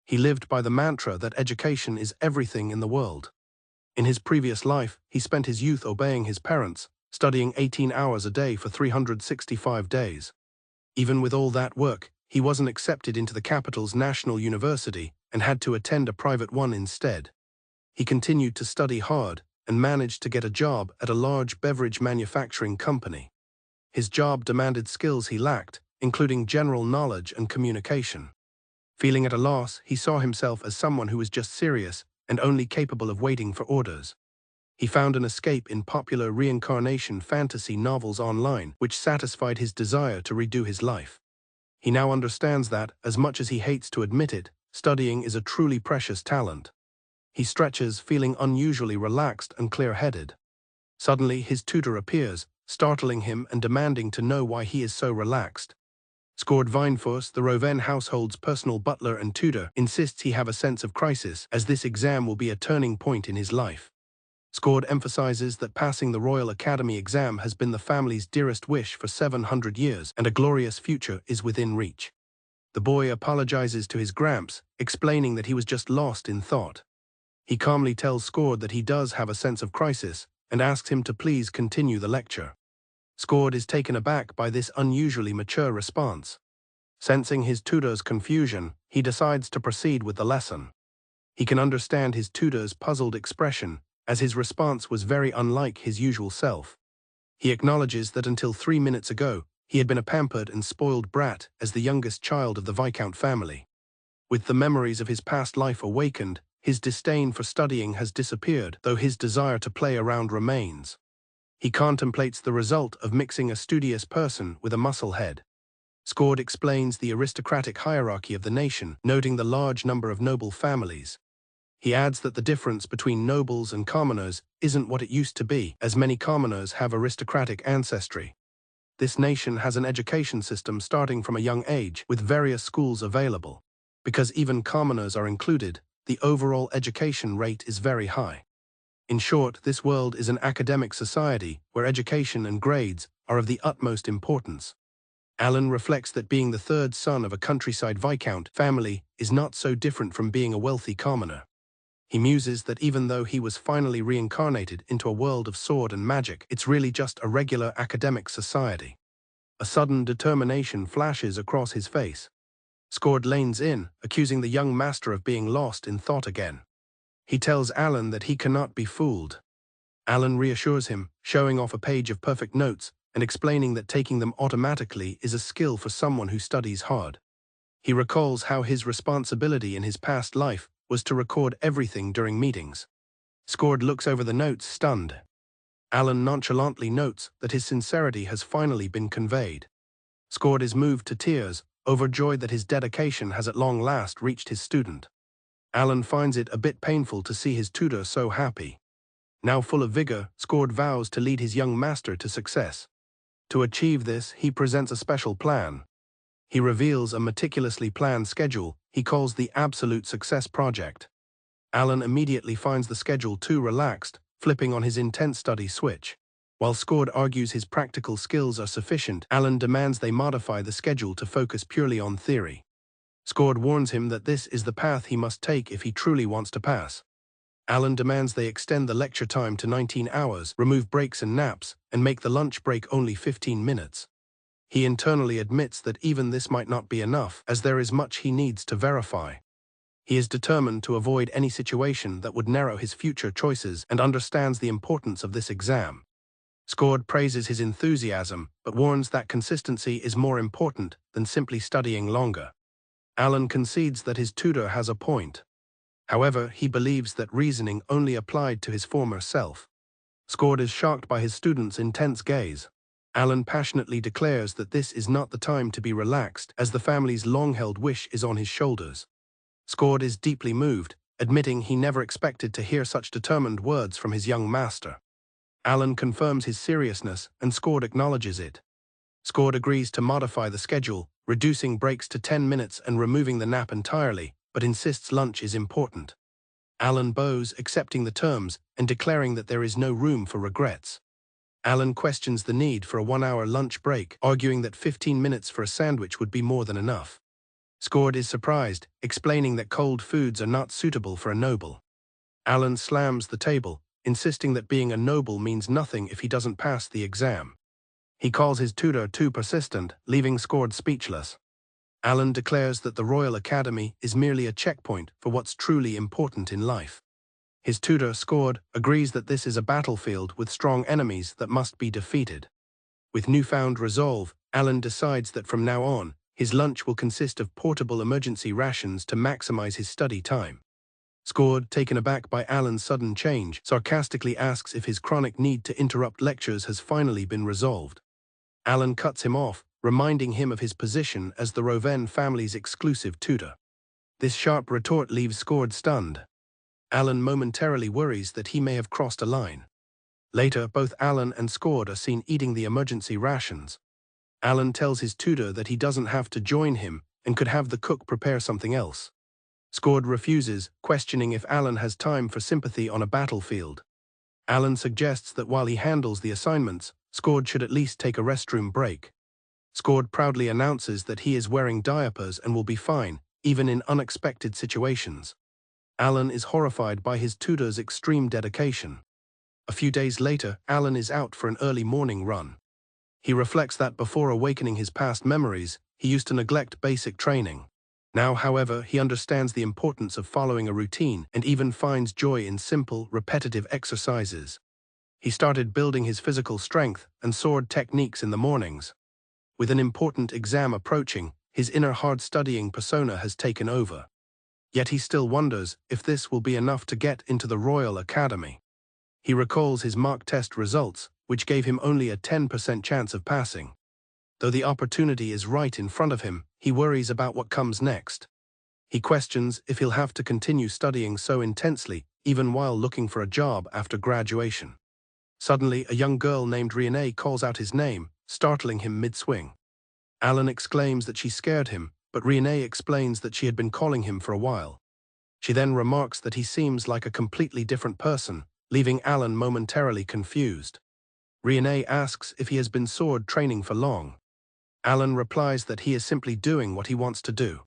He lived by the mantra that education is everything in the world. In his previous life, he spent his youth obeying his parents, studying 18 hours a day for 365 days. Even with all that work, he wasn't accepted into the capital's national university and had to attend a private one instead. He continued to study hard and managed to get a job at a large beverage manufacturing company. His job demanded skills he lacked, including general knowledge and communication. Feeling at a loss, he saw himself as someone who was just serious and only capable of waiting for orders. He found an escape in popular reincarnation fantasy novels online, which satisfied his desire to redo his life. He now understands that, as much as he hates to admit it, studying is a truly precious talent. He stretches, feeling unusually relaxed and clear-headed. Suddenly, his tutor appears, startling him and demanding to know why he is so relaxed. Skård Vinefors, the Roven household's personal butler and tutor, insists he have a sense of crisis, as this exam will be a turning point in his life. Skård emphasizes that passing the Royal Academy exam has been the family's dearest wish for 700 years, and a glorious future is within reach. The boy apologizes to his gramps, explaining that he was just lost in thought. He calmly tells Skård that he does have a sense of crisis, and asks him to please continue the lecture. Skård is taken aback by this unusually mature response. Sensing his tutor's confusion, he decides to proceed with the lesson. He can understand his tutor's puzzled expression, as his response was very unlike his usual self. He acknowledges that until 3 minutes ago, he had been a pampered and spoiled brat as the youngest child of the Viscount family. With the memories of his past life awakened, his disdain for studying has disappeared, though his desire to play around remains. He contemplates the result of mixing a studious person with a muscle head. Skård explains the aristocratic hierarchy of the nation, noting the large number of noble families. He adds that the difference between nobles and commoners isn't what it used to be, as many commoners have aristocratic ancestry. This nation has an education system starting from a young age, with various schools available. Because even commoners are included, the overall education rate is very high. In short, this world is an academic society where education and grades are of the utmost importance. Alan reflects that being the third son of a countryside Viscount family is not so different from being a wealthy commoner. He muses that even though he was finally reincarnated into a world of sword and magic, it's really just a regular academic society. A sudden determination flashes across his face. Skård leans in, accusing the young master of being lost in thought again. He tells Alan that he cannot be fooled. Alan reassures him, showing off a page of perfect notes and explaining that taking them automatically is a skill for someone who studies hard. He recalls how his responsibility in his past life was to record everything during meetings. Skård looks over the notes, stunned. Alan nonchalantly notes that his sincerity has finally been conveyed. Skård is moved to tears, overjoyed that his dedication has at long last reached his student. Alan finds it a bit painful to see his tutor so happy. Now full of vigor, Skård vows to lead his young master to success. To achieve this, he presents a special plan. He reveals a meticulously planned schedule he calls the Absolute Success Project. Alan immediately finds the schedule too relaxed, flipping on his intense study switch. While Skård argues his practical skills are sufficient, Alan demands they modify the schedule to focus purely on theory. Skård warns him that this is the path he must take if he truly wants to pass. Alan demands they extend the lecture time to 19 hours, remove breaks and naps, and make the lunch break only 15 minutes. He internally admits that even this might not be enough, as there is much he needs to verify. He is determined to avoid any situation that would narrow his future choices and understands the importance of this exam. Skård praises his enthusiasm, but warns that consistency is more important than simply studying longer. Alan concedes that his tutor has a point. However, he believes that reasoning only applied to his former self. Skård is shocked by his student's intense gaze. Alan passionately declares that this is not the time to be relaxed, as the family's long-held wish is on his shoulders. Skård is deeply moved, admitting he never expected to hear such determined words from his young master. Alan confirms his seriousness, and Skård acknowledges it. Skård agrees to modify the schedule, reducing breaks to 10 minutes and removing the nap entirely, but insists lunch is important. Alan bows, accepting the terms and declaring that there is no room for regrets. Alan questions the need for a 1-hour lunch break, arguing that 15 minutes for a sandwich would be more than enough. Scored is surprised, explaining that cold foods are not suitable for a noble. Alan slams the table, insisting that being a noble means nothing if he doesn't pass the exam. He calls his tutor too persistent, leaving Scored speechless. Alan declares that the Royal Academy is merely a checkpoint for what's truly important in life. His tutor, Scored, agrees that this is a battlefield with strong enemies that must be defeated. With newfound resolve, Alan decides that from now on, his lunch will consist of portable emergency rations to maximize his study time. Scored, taken aback by Alan's sudden change, sarcastically asks if his chronic need to interrupt lectures has finally been resolved. Alan cuts him off, reminding him of his position as the Roven family's exclusive tutor. This sharp retort leaves Scored stunned. Alan momentarily worries that he may have crossed a line. Later, both Alan and Scored are seen eating the emergency rations. Alan tells his tutor that he doesn't have to join him and could have the cook prepare something else. Scored refuses, questioning if Alan has time for sympathy on a battlefield. Alan suggests that while he handles the assignments, Scored should at least take a restroom break. Scored proudly announces that he is wearing diapers and will be fine, even in unexpected situations. Alan is horrified by his tutor's extreme dedication. A few days later, Alan is out for an early morning run. He reflects that before awakening his past memories, he used to neglect basic training. Now, however, he understands the importance of following a routine and even finds joy in simple, repetitive exercises. He started building his physical strength and sword techniques in the mornings. With an important exam approaching, his inner hard-studying persona has taken over. Yet he still wonders if this will be enough to get into the Royal Academy. He recalls his mock test results, which gave him only a 10% chance of passing. Though the opportunity is right in front of him, he worries about what comes next. He questions if he'll have to continue studying so intensely, even while looking for a job after graduation. Suddenly, a young girl named Riene calls out his name, startling him mid-swing. Alan exclaims that she scared him, but Riene explains that she had been calling him for a while. She then remarks that he seems like a completely different person, leaving Alan momentarily confused. Riene asks if he has been sword training for long. Alan replies that he is simply doing what he wants to do.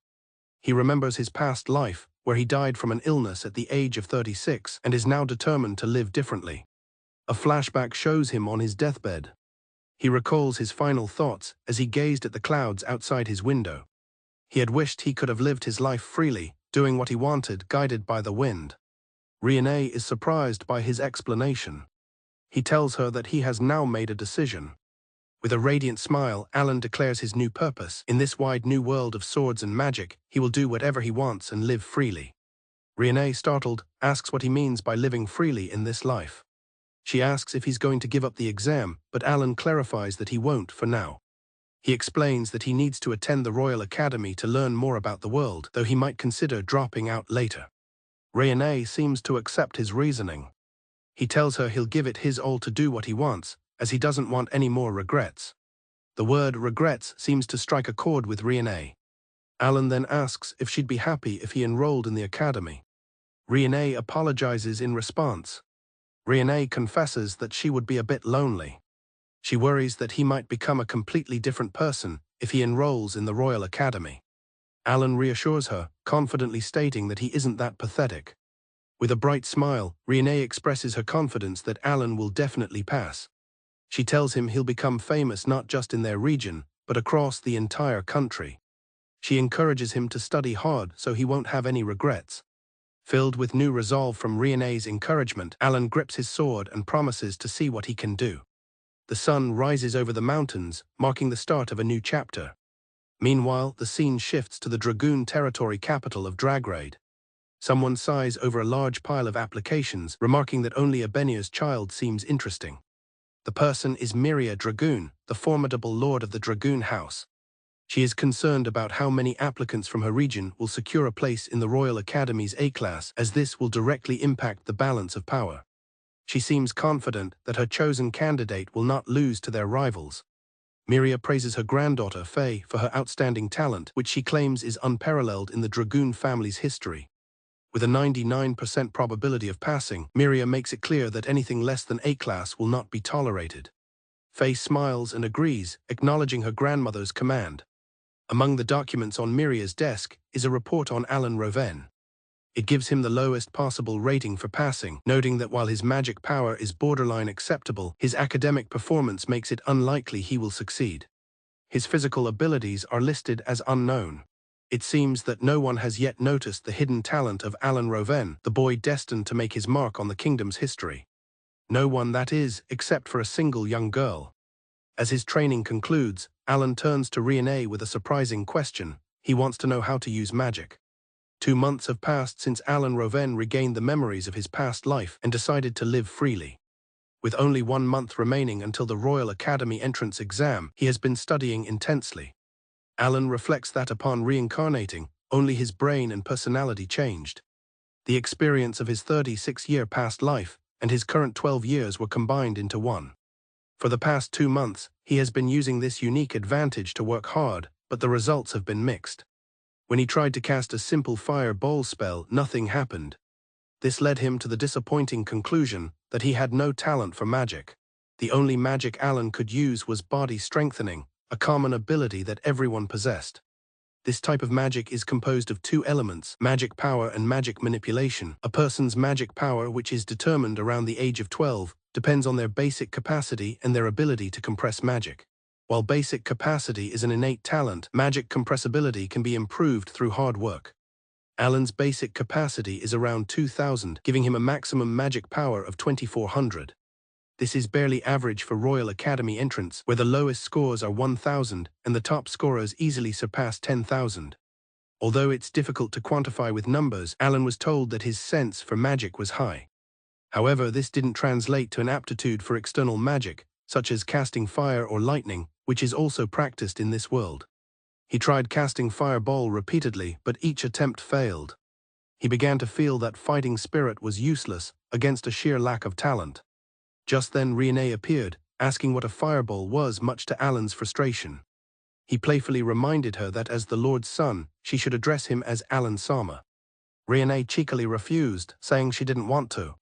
He remembers his past life, where he died from an illness at the age of 36 and is now determined to live differently. A flashback shows him on his deathbed. He recalls his final thoughts as he gazed at the clouds outside his window. He had wished he could have lived his life freely, doing what he wanted, guided by the wind. Riene is surprised by his explanation. He tells her that he has now made a decision. With a radiant smile, Alan declares his new purpose. In this wide new world of swords and magic, he will do whatever he wants and live freely. Riene, startled, asks what he means by living freely in this life. She asks if he's going to give up the exam, but Alan clarifies that he won't for now. He explains that he needs to attend the Royal Academy to learn more about the world, though he might consider dropping out later. Riene seems to accept his reasoning. He tells her he'll give it his all to do what he wants, as he doesn't want any more regrets. The word regrets seems to strike a chord with Riene. Alan then asks if she'd be happy if he enrolled in the academy. Riene apologizes in response. Riene confesses that she would be a bit lonely. She worries that he might become a completely different person if he enrolls in the Royal Academy. Alan reassures her, confidently stating that he isn't that pathetic. With a bright smile, Riene expresses her confidence that Alan will definitely pass. She tells him he'll become famous not just in their region, but across the entire country. She encourages him to study hard so he won't have any regrets. Filled with new resolve from Riene's encouragement, Alan grips his sword and promises to see what he can do. The sun rises over the mountains, marking the start of a new chapter. Meanwhile, the scene shifts to the Dragoon territory capital of Dragraid. Someone sighs over a large pile of applications, remarking that only a Benir's child seems interesting. The person is Miria Dragoon, the formidable lord of the Dragoon house. She is concerned about how many applicants from her region will secure a place in the Royal Academy's A-class, as this will directly impact the balance of power. She seems confident that her chosen candidate will not lose to their rivals. Miria praises her granddaughter, Faye, for her outstanding talent, which she claims is unparalleled in the Dragoon family's history. With a 99% probability of passing, Miria makes it clear that anything less than A-class will not be tolerated. Faye smiles and agrees, acknowledging her grandmother's command. Among the documents on Miria's desk is a report on Alan Roven. It gives him the lowest possible rating for passing, noting that while his magic power is borderline acceptable, his academic performance makes it unlikely he will succeed. His physical abilities are listed as unknown. It seems that no one has yet noticed the hidden talent of Alan Roven, the boy destined to make his mark on the kingdom's history. No one, that is, except for a single young girl. As his training concludes, Alan turns to Riene with a surprising question. He wants to know how to use magic. 2 months have passed since Alan Roven regained the memories of his past life and decided to live freely. With only 1 month remaining until the Royal Academy entrance exam, he has been studying intensely. Alan reflects that upon reincarnating, only his brain and personality changed. The experience of his 36-year past life and his current 12 years were combined into one. For the past 2 months, he has been using this unique advantage to work hard, but the results have been mixed. When he tried to cast a simple fireball spell, nothing happened. This led him to the disappointing conclusion that he had no talent for magic. The only magic Alan could use was body strengthening, a common ability that everyone possessed. This type of magic is composed of 2 elements, magic power and magic manipulation. A person's magic power, which is determined around the age of 12, depends on their basic capacity and their ability to compress magic. While basic capacity is an innate talent, magic compressibility can be improved through hard work. Alan's basic capacity is around 2,000, giving him a maximum magic power of 2,400. This is barely average for Royal Academy entrants, where the lowest scores are 1,000 and the top scorers easily surpass 10,000. Although it's difficult to quantify with numbers, Alan was told that his sense for magic was high. However, this didn't translate to an aptitude for external magic, such as casting fire or lightning, which is also practiced in this world. He tried casting fireball repeatedly, but each attempt failed. He began to feel that fighting spirit was useless against a sheer lack of talent. Just then Riene appeared, asking what a fireball was, much to Alan's frustration. He playfully reminded her that as the Lord's son, she should address him as Alan Sama. Riene cheekily refused, saying she didn't want to.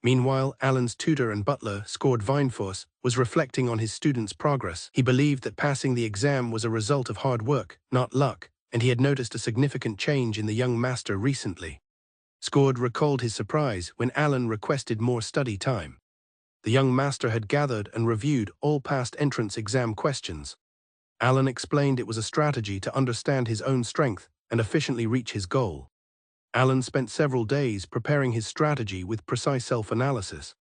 Meanwhile, Alan's tutor and butler, Scored Vineforce, was reflecting on his student's progress. He believed that passing the exam was a result of hard work, not luck, and he had noticed a significant change in the young master recently. Scored recalled his surprise when Alan requested more study time. The young master had gathered and reviewed all past entrance exam questions. Alan explained it was a strategy to understand his own strength and efficiently reach his goal. Alan spent several days preparing his strategy with precise self-analysis.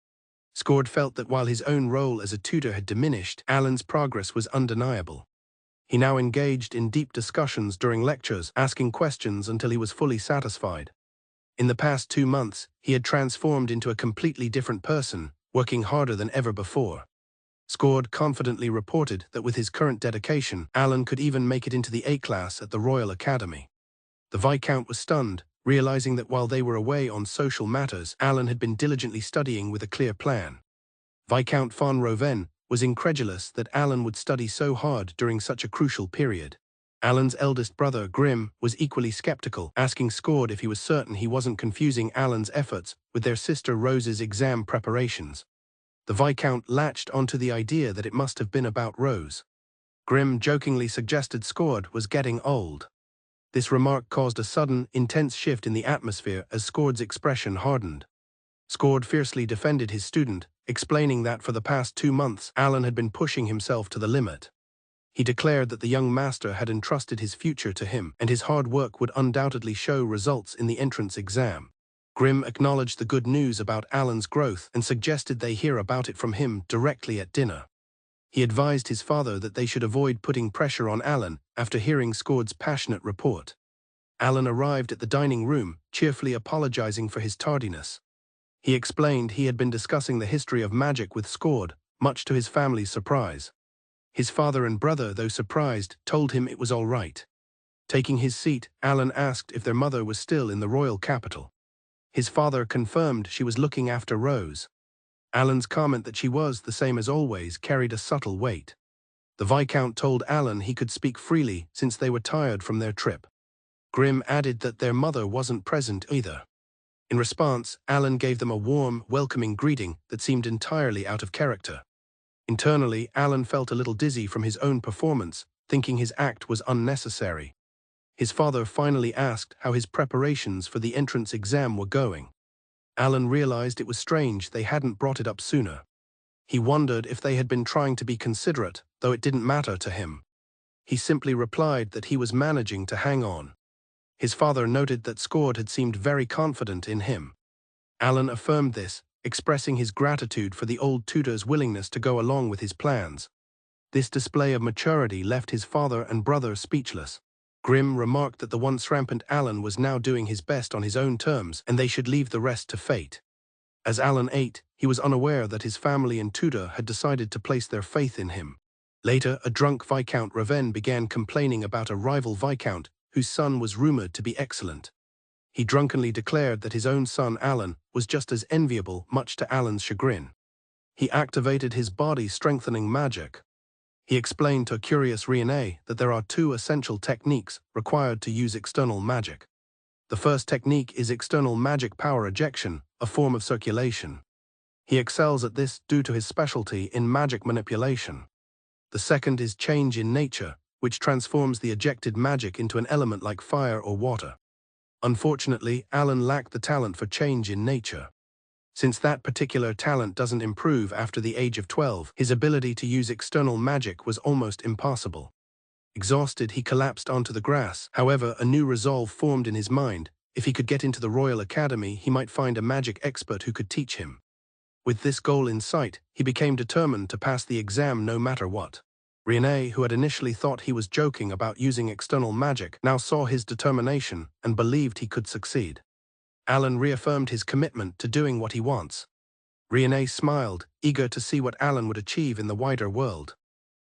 Scored felt that while his own role as a tutor had diminished, Alan's progress was undeniable. He now engaged in deep discussions during lectures, asking questions until he was fully satisfied. In the past 2 months, he had transformed into a completely different person, working harder than ever before. Scored confidently reported that with his current dedication, Alan could even make it into the A class at the Royal Academy. The Viscount was stunned, realizing that while they were away on social matters, Alan had been diligently studying with a clear plan. Viscount von Roven was incredulous that Alan would study so hard during such a crucial period. Alan's eldest brother, Grim, was equally skeptical, asking Scored if he was certain he wasn't confusing Alan's efforts with their sister Rose's exam preparations. The Viscount latched onto the idea that it must have been about Rose. Grim jokingly suggested Scored was getting old. This remark caused a sudden, intense shift in the atmosphere as Scored's expression hardened. Scored fiercely defended his student, explaining that for the past 2 months, Alan had been pushing himself to the limit. He declared that the young master had entrusted his future to him, and his hard work would undoubtedly show results in the entrance exam. Grim acknowledged the good news about Alan's growth and suggested they hear about it from him directly at dinner. He advised his father that they should avoid putting pressure on Alan after hearing Scored's passionate report. Alan arrived at the dining room, cheerfully apologizing for his tardiness. He explained he had been discussing the history of magic with Scored, much to his family's surprise. His father and brother, though surprised, told him it was all right. Taking his seat, Alan asked if their mother was still in the royal capital. His father confirmed she was looking after Rose. Alan's comment that she was the same as always carried a subtle weight. The Viscount told Alan he could speak freely since they were tired from their trip. Grim added that their mother wasn't present either. In response, Alan gave them a warm, welcoming greeting that seemed entirely out of character. Internally, Alan felt a little dizzy from his own performance, thinking his act was unnecessary. His father finally asked how his preparations for the entrance exam were going. Alan realized it was strange they hadn't brought it up sooner. He wondered if they had been trying to be considerate, though it didn't matter to him. He simply replied that he was managing to hang on. His father noted that Scord had seemed very confident in him. Alan affirmed this, expressing his gratitude for the old tutor's willingness to go along with his plans. This display of maturity left his father and brother speechless. Grimm remarked that the once rampant Alan was now doing his best on his own terms, and they should leave the rest to fate. As Alan ate, he was unaware that his family and tutor had decided to place their faith in him. Later, a drunk Viscount Raven began complaining about a rival Viscount whose son was rumored to be excellent. He drunkenly declared that his own son Alan was just as enviable, much to Alan's chagrin. He activated his body-strengthening magic. He explained to a curious Riene that there are two essential techniques required to use external magic. The first technique is external magic power ejection, a form of circulation. He excels at this due to his specialty in magic manipulation. The second is change in nature, which transforms the ejected magic into an element like fire or water. Unfortunately, Alan lacked the talent for change in nature. Since that particular talent doesn't improve after the age of 12, his ability to use external magic was almost impossible. Exhausted, he collapsed onto the grass. However, a new resolve formed in his mind. If he could get into the Royal Academy, he might find a magic expert who could teach him. With this goal in sight, he became determined to pass the exam no matter what. Riene, who had initially thought he was joking about using external magic, now saw his determination and believed he could succeed. Alan reaffirmed his commitment to doing what he wants. Riene smiled, eager to see what Alan would achieve in the wider world.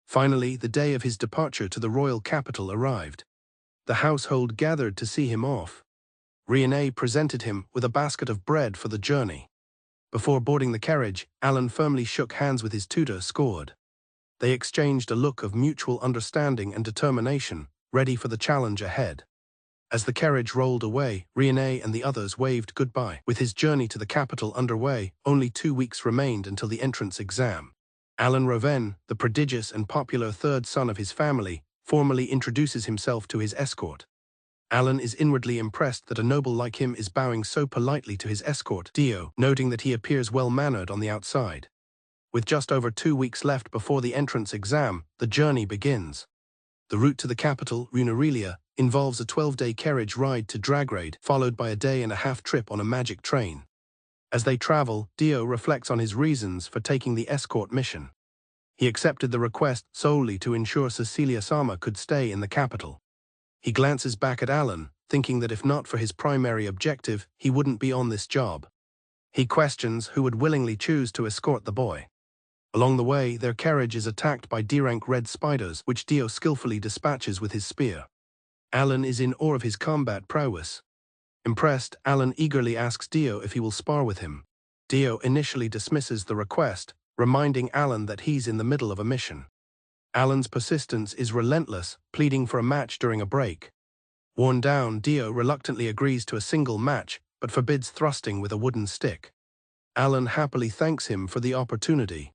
Finally, the day of his departure to the royal capital arrived. The household gathered to see him off. Riene presented him with a basket of bread for the journey. Before boarding the carriage, Alan firmly shook hands with his tutor, Scord. They exchanged a look of mutual understanding and determination, ready for the challenge ahead. As the carriage rolled away, Riene and the others waved goodbye. With his journey to the capital underway, only 2 weeks remained until the entrance exam. Alan Raven, the prodigious and popular third son of his family, formally introduces himself to his escort. Alan is inwardly impressed that a noble like him is bowing so politely to his escort, Dio, noting that he appears well-mannered on the outside. With just over 2 weeks left before the entrance exam, the journey begins. The route to the capital, Runerelia, involves a 12-day carriage ride to Dragrade, followed by a day-and-a-half trip on a magic train. As they travel, Dio reflects on his reasons for taking the escort mission. He accepted the request solely to ensure Cecilia-sama could stay in the capital. He glances back at Alan, thinking that if not for his primary objective, he wouldn't be on this job. He questions who would willingly choose to escort the boy. Along the way, their carriage is attacked by D-rank red spiders, which Dio skillfully dispatches with his spear. Alan is in awe of his combat prowess. Impressed, Alan eagerly asks Dio if he will spar with him. Dio initially dismisses the request, reminding Alan that he's in the middle of a mission. Alan's persistence is relentless, pleading for a match during a break. Worn down, Dio reluctantly agrees to a single match, but forbids thrusting with a wooden stick. Alan happily thanks him for the opportunity.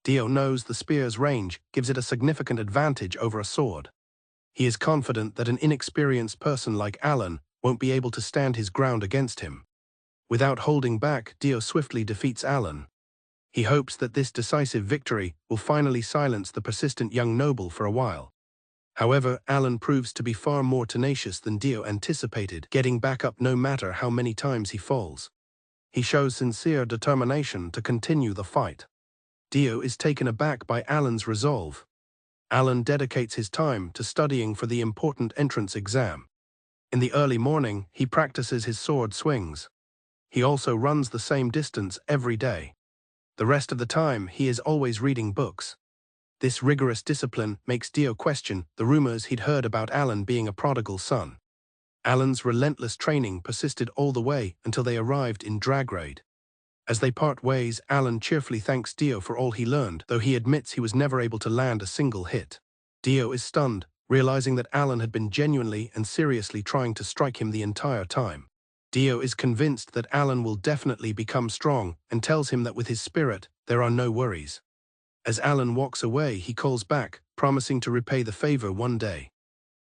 Dio knows the spear's range gives it a significant advantage over a sword. He is confident that an inexperienced person like Alan won't be able to stand his ground against him. Without holding back, Dio swiftly defeats Alan. He hopes that this decisive victory will finally silence the persistent young noble for a while. However, Alan proves to be far more tenacious than Dio anticipated, getting back up no matter how many times he falls. He shows sincere determination to continue the fight. Dio is taken aback by Alan's resolve. Alan dedicates his time to studying for the important entrance exam. In the early morning, he practices his sword swings. He also runs the same distance every day. The rest of the time, he is always reading books. This rigorous discipline makes Dio question the rumors he'd heard about Alan being a prodigal son. Alan's relentless training persisted all the way until they arrived in Dragrade. As they part ways, Alan cheerfully thanks Dio for all he learned, though he admits he was never able to land a single hit. Dio is stunned, realizing that Alan had been genuinely and seriously trying to strike him the entire time. Dio is convinced that Alan will definitely become strong and tells him that with his spirit, there are no worries. As Alan walks away, he calls back, promising to repay the favor one day.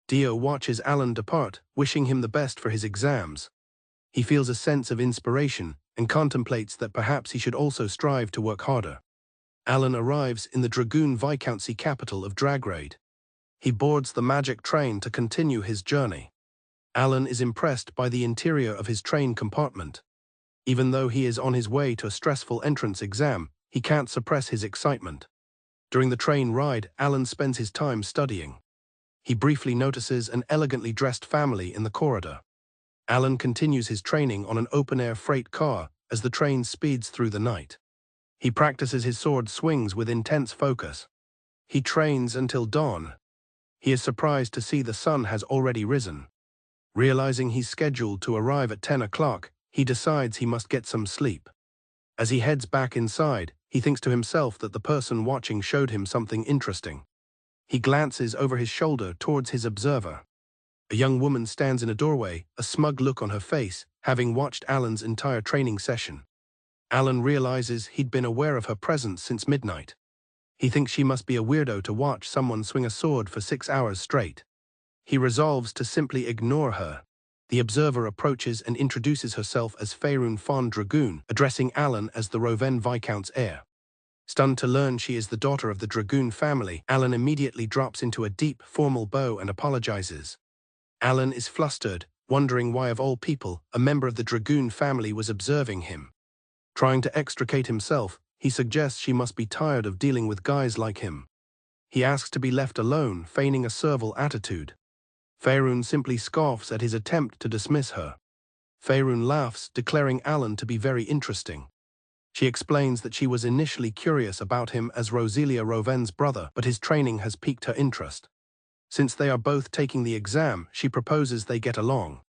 Dio watches Alan depart, wishing him the best for his exams. He feels a sense of inspiration and contemplates that perhaps he should also strive to work harder. Alan arrives in the Dragoon Viscountcy capital of Dragraid. He boards the magic train to continue his journey. Alan is impressed by the interior of his train compartment. Even though he is on his way to a stressful entrance exam, he can't suppress his excitement. During the train ride, Alan spends his time studying. He briefly notices an elegantly dressed family in the corridor. Alan continues his training on an open-air freight car as the train speeds through the night. He practices his sword swings with intense focus. He trains until dawn. He is surprised to see the sun has already risen. Realizing he's scheduled to arrive at 10 o'clock, he decides he must get some sleep. As he heads back inside, he thinks to himself that the person watching showed him something interesting. He glances over his shoulder towards his observer. A young woman stands in a doorway, a smug look on her face, having watched Alan's entire training session. Alan realizes he'd been aware of her presence since midnight. He thinks she must be a weirdo to watch someone swing a sword for 6 hours straight. He resolves to simply ignore her. The observer approaches and introduces herself as Faerun von Dragoon, addressing Alan as the Roven Viscount's heir. Stunned to learn she is the daughter of the Dragoon family, Alan immediately drops into a deep, formal bow and apologizes. Alan is flustered, wondering why of all people, a member of the Dragoon family was observing him. Trying to extricate himself, he suggests she must be tired of dealing with guys like him. He asks to be left alone, feigning a servile attitude. Faerun simply scoffs at his attempt to dismiss her. Faerun laughs, declaring Alan to be very interesting. She explains that she was initially curious about him as Roselia Roven's brother, but his training has piqued her interest. Since they are both taking the exam, she proposes they get along.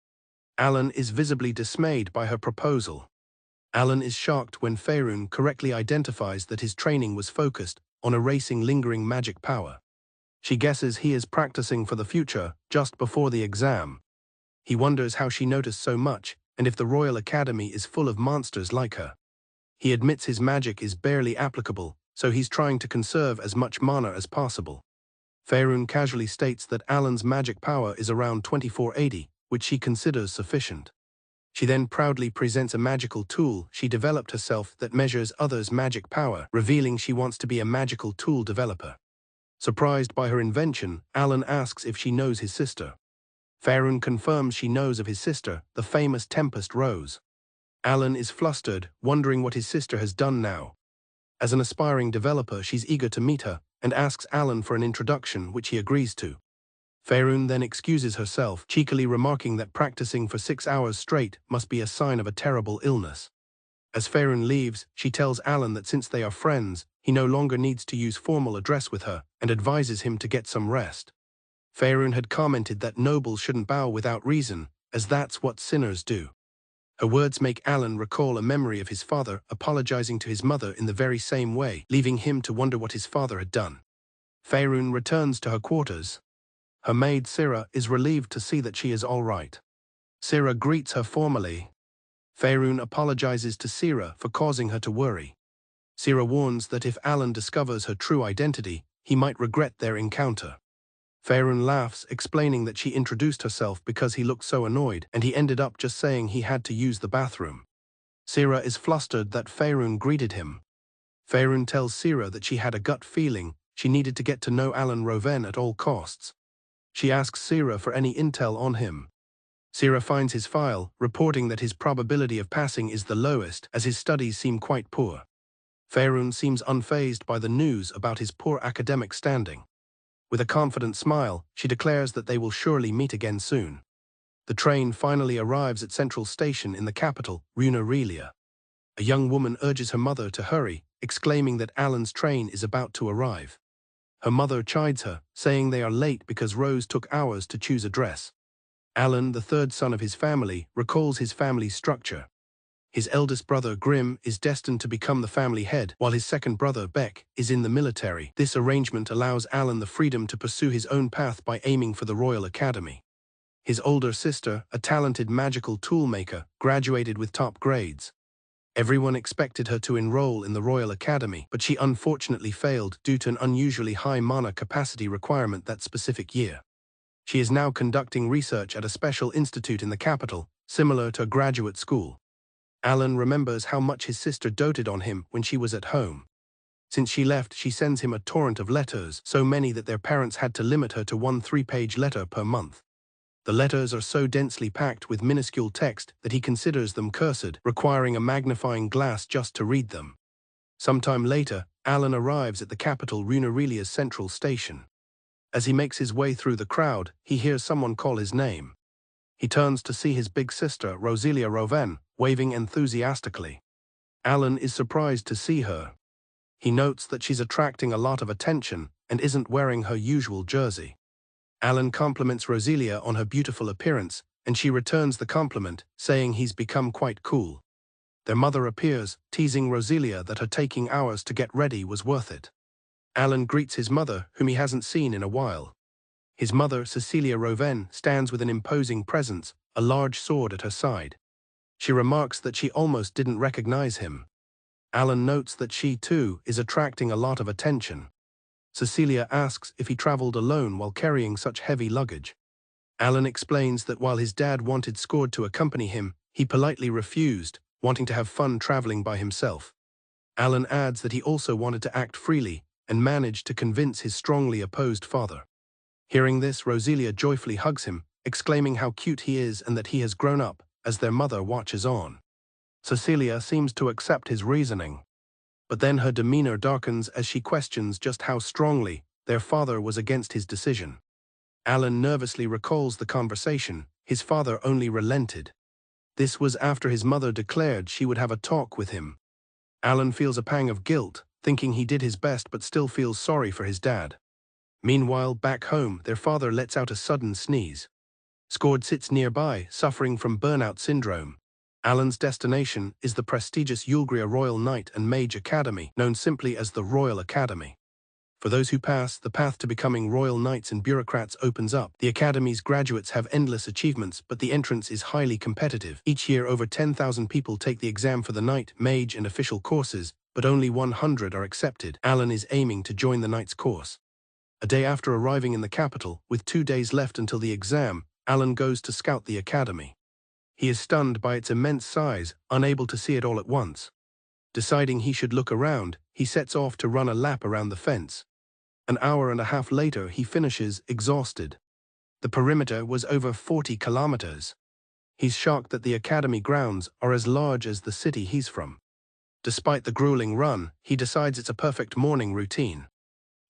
Alan is visibly dismayed by her proposal. Alan is shocked when Faerun correctly identifies that his training was focused on erasing lingering magic power. She guesses he is practicing for the future just before the exam. He wonders how she noticed so much and if the Royal Academy is full of monsters like her. He admits his magic is barely applicable, so he's trying to conserve as much mana as possible. Faerun casually states that Alan's magic power is around 2480, which she considers sufficient. She then proudly presents a magical tool she developed herself that measures others' magic power, revealing she wants to be a magical tool developer. Surprised by her invention, Alan asks if she knows his sister. Faerun confirms she knows of his sister, the famous Tempest Rose. Alan is flustered, wondering what his sister has done now. As an aspiring developer, she's eager to meet her and asks Alan for an introduction, which he agrees to. Faerun then excuses herself, cheekily remarking that practicing for 6 hours straight must be a sign of a terrible illness. As Faerun leaves, she tells Alan that since they are friends, he no longer needs to use formal address with her and advises him to get some rest. Faerun had commented that nobles shouldn't bow without reason, as that's what sinners do. Her words make Alan recall a memory of his father apologizing to his mother in the very same way, leaving him to wonder what his father had done. Faerun returns to her quarters. Her maid Sira is relieved to see that she is all right. Sira greets her formally. Faerun apologizes to Sira for causing her to worry. Sira warns that if Alan discovers her true identity, he might regret their encounter. Faerun laughs, explaining that she introduced herself because he looked so annoyed, and he ended up just saying he had to use the bathroom. Sira is flustered that Faerun greeted him. Faerun tells Sira that she had a gut feeling she needed to get to know Alan Roven at all costs. She asks Sira for any intel on him. Sira finds his file, reporting that his probability of passing is the lowest, as his studies seem quite poor. Faerun seems unfazed by the news about his poor academic standing. With a confident smile, she declares that they will surely meet again soon. The train finally arrives at Central Station in the capital, Riene. A young woman urges her mother to hurry, exclaiming that Alan's train is about to arrive. Her mother chides her, saying they are late because Rose took hours to choose a dress. Alan, the third son of his family, recalls his family's structure. His eldest brother, Grim, is destined to become the family head, while his second brother, Beck, is in the military. This arrangement allows Alan the freedom to pursue his own path by aiming for the Royal Academy. His older sister, a talented magical toolmaker, graduated with top grades. Everyone expected her to enroll in the Royal Academy, but she unfortunately failed due to an unusually high mana capacity requirement that specific year. She is now conducting research at a special institute in the capital, similar to a graduate school. Alan remembers how much his sister doted on him when she was at home. Since she left, she sends him a torrent of letters, so many that their parents had to limit her to one 3-page letter per month. The letters are so densely packed with minuscule text that he considers them cursed, requiring a magnifying glass just to read them. Sometime later, Alan arrives at the capital Runarelia's central station. As he makes his way through the crowd, he hears someone call his name. He turns to see his big sister, Roselia Roven, waving enthusiastically. Alan is surprised to see her. He notes that she's attracting a lot of attention and isn't wearing her usual jersey. Alan compliments Roselia on her beautiful appearance, and she returns the compliment, saying he's become quite cool. Their mother appears, teasing Roselia that her taking hours to get ready was worth it. Alan greets his mother, whom he hasn't seen in a while. His mother, Cecilia Roven, stands with an imposing presence, a large sword at her side. She remarks that she almost didn't recognize him. Alan notes that she, too, is attracting a lot of attention. Cecilia asks if he traveled alone while carrying such heavy luggage. Alan explains that while his dad wanted Scord to accompany him, he politely refused, wanting to have fun traveling by himself. Alan adds that he also wanted to act freely and managed to convince his strongly opposed father. Hearing this, Roselia joyfully hugs him, exclaiming how cute he is and that he has grown up, as their mother watches on. Cecilia seems to accept his reasoning. But then her demeanor darkens as she questions just how strongly their father was against his decision. Alan nervously recalls the conversation. His father only relented. This was after his mother declared she would have a talk with him. Alan feels a pang of guilt, thinking he did his best but still feels sorry for his dad. Meanwhile, back home, their father lets out a sudden sneeze. Scord sits nearby, suffering from burnout syndrome. Alan's destination is the prestigious Yulgria Royal Knight and Mage Academy, known simply as the Royal Academy. For those who pass, the path to becoming Royal Knights and bureaucrats opens up. The Academy's graduates have endless achievements, but the entrance is highly competitive. Each year, over 10,000 people take the exam for the Knight, Mage, and official courses, but only 100 are accepted. Alan is aiming to join the Knight's course. A day after arriving in the capital, with 2 days left until the exam, Alan goes to scout the academy. He is stunned by its immense size, unable to see it all at once. Deciding he should look around, he sets off to run a lap around the fence. An hour and a half later, he finishes, exhausted. The perimeter was over 40 kilometers. He's shocked that the academy grounds are as large as the city he's from. Despite the grueling run, he decides it's a perfect morning routine.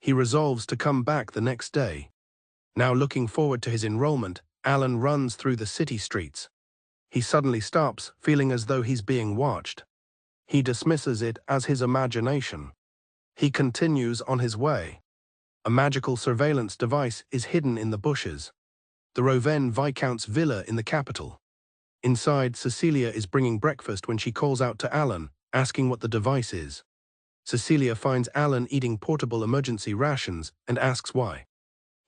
He resolves to come back the next day. Now looking forward to his enrollment, Alan runs through the city streets. He suddenly stops, feeling as though he's being watched. He dismisses it as his imagination. He continues on his way. A magical surveillance device is hidden in the bushes. The Roven Viscount's villa in the capital. Inside, Cecilia is bringing breakfast when she calls out to Alan, asking what the device is. Cecilia finds Alan eating portable emergency rations and asks why.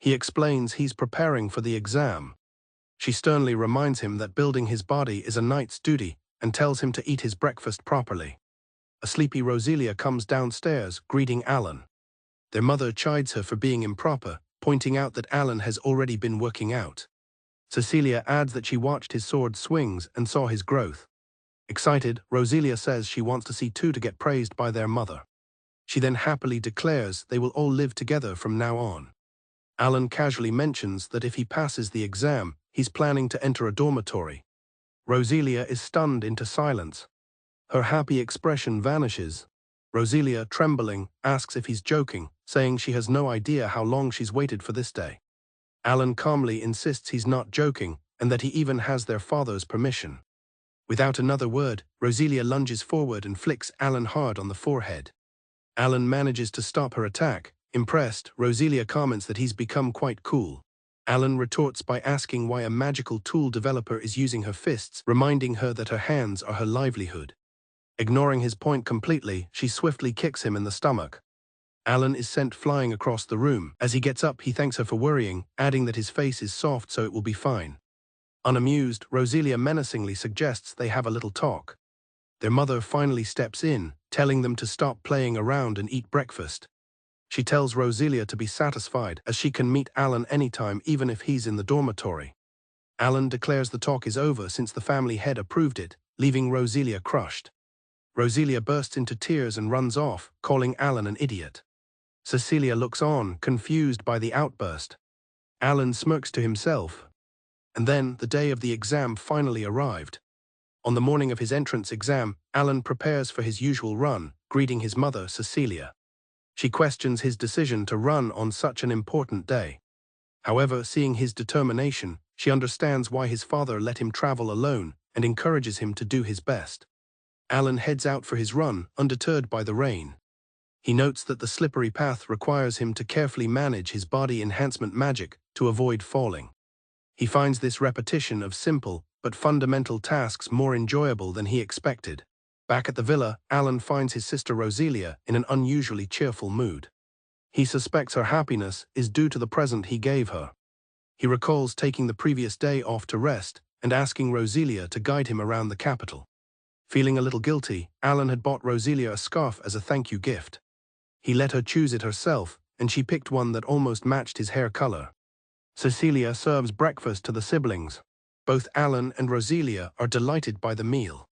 He explains he's preparing for the exam. She sternly reminds him that building his body is a knight's duty and tells him to eat his breakfast properly. A sleepy Roselia comes downstairs, greeting Alan. Their mother chides her for being improper, pointing out that Alan has already been working out. Cecilia adds that she watched his sword swings and saw his growth. Excited, Roselia says she wants to see two to get praised by their mother. She then happily declares they will all live together from now on. Alan casually mentions that if he passes the exam, he's planning to enter a dormitory. Roselia is stunned into silence. Her happy expression vanishes. Roselia, trembling, asks if he's joking, saying she has no idea how long she's waited for this day. Alan calmly insists he's not joking and that he even has their father's permission. Without another word, Roselia lunges forward and flicks Alan hard on the forehead. Alan manages to stop her attack. Impressed, Roselia comments that he's become quite cool. Alan retorts by asking why a magical tool developer is using her fists, reminding her that her hands are her livelihood. Ignoring his point completely, she swiftly kicks him in the stomach. Alan is sent flying across the room. As he gets up, he thanks her for worrying, adding that his face is soft so it will be fine. Unamused, Roselia menacingly suggests they have a little talk. Their mother finally steps in, telling them to stop playing around and eat breakfast. She tells Roselia to be satisfied, as she can meet Alan anytime even if he's in the dormitory. Alan declares the talk is over since the family head approved it, leaving Roselia crushed. Roselia bursts into tears and runs off, calling Alan an idiot. Cecilia looks on, confused by the outburst. Alan smirks to himself. And then, the day of the exam finally arrived. On the morning of his entrance exam, Alan prepares for his usual run, greeting his mother, Cecilia. She questions his decision to run on such an important day. However, seeing his determination, she understands why his father let him travel alone and encourages him to do his best. Alan heads out for his run, undeterred by the rain. He notes that the slippery path requires him to carefully manage his body enhancement magic to avoid falling. He finds this repetition of simple but fundamental tasks more enjoyable than he expected. Back at the villa, Alan finds his sister Roselia in an unusually cheerful mood. He suspects her happiness is due to the present he gave her. He recalls taking the previous day off to rest and asking Roselia to guide him around the capital. Feeling a little guilty, Alan had bought Roselia a scarf as a thank you gift. He let her choose it herself, and she picked one that almost matched his hair color. Cecilia serves breakfast to the siblings. Both Alan and Roselia are delighted by the meal.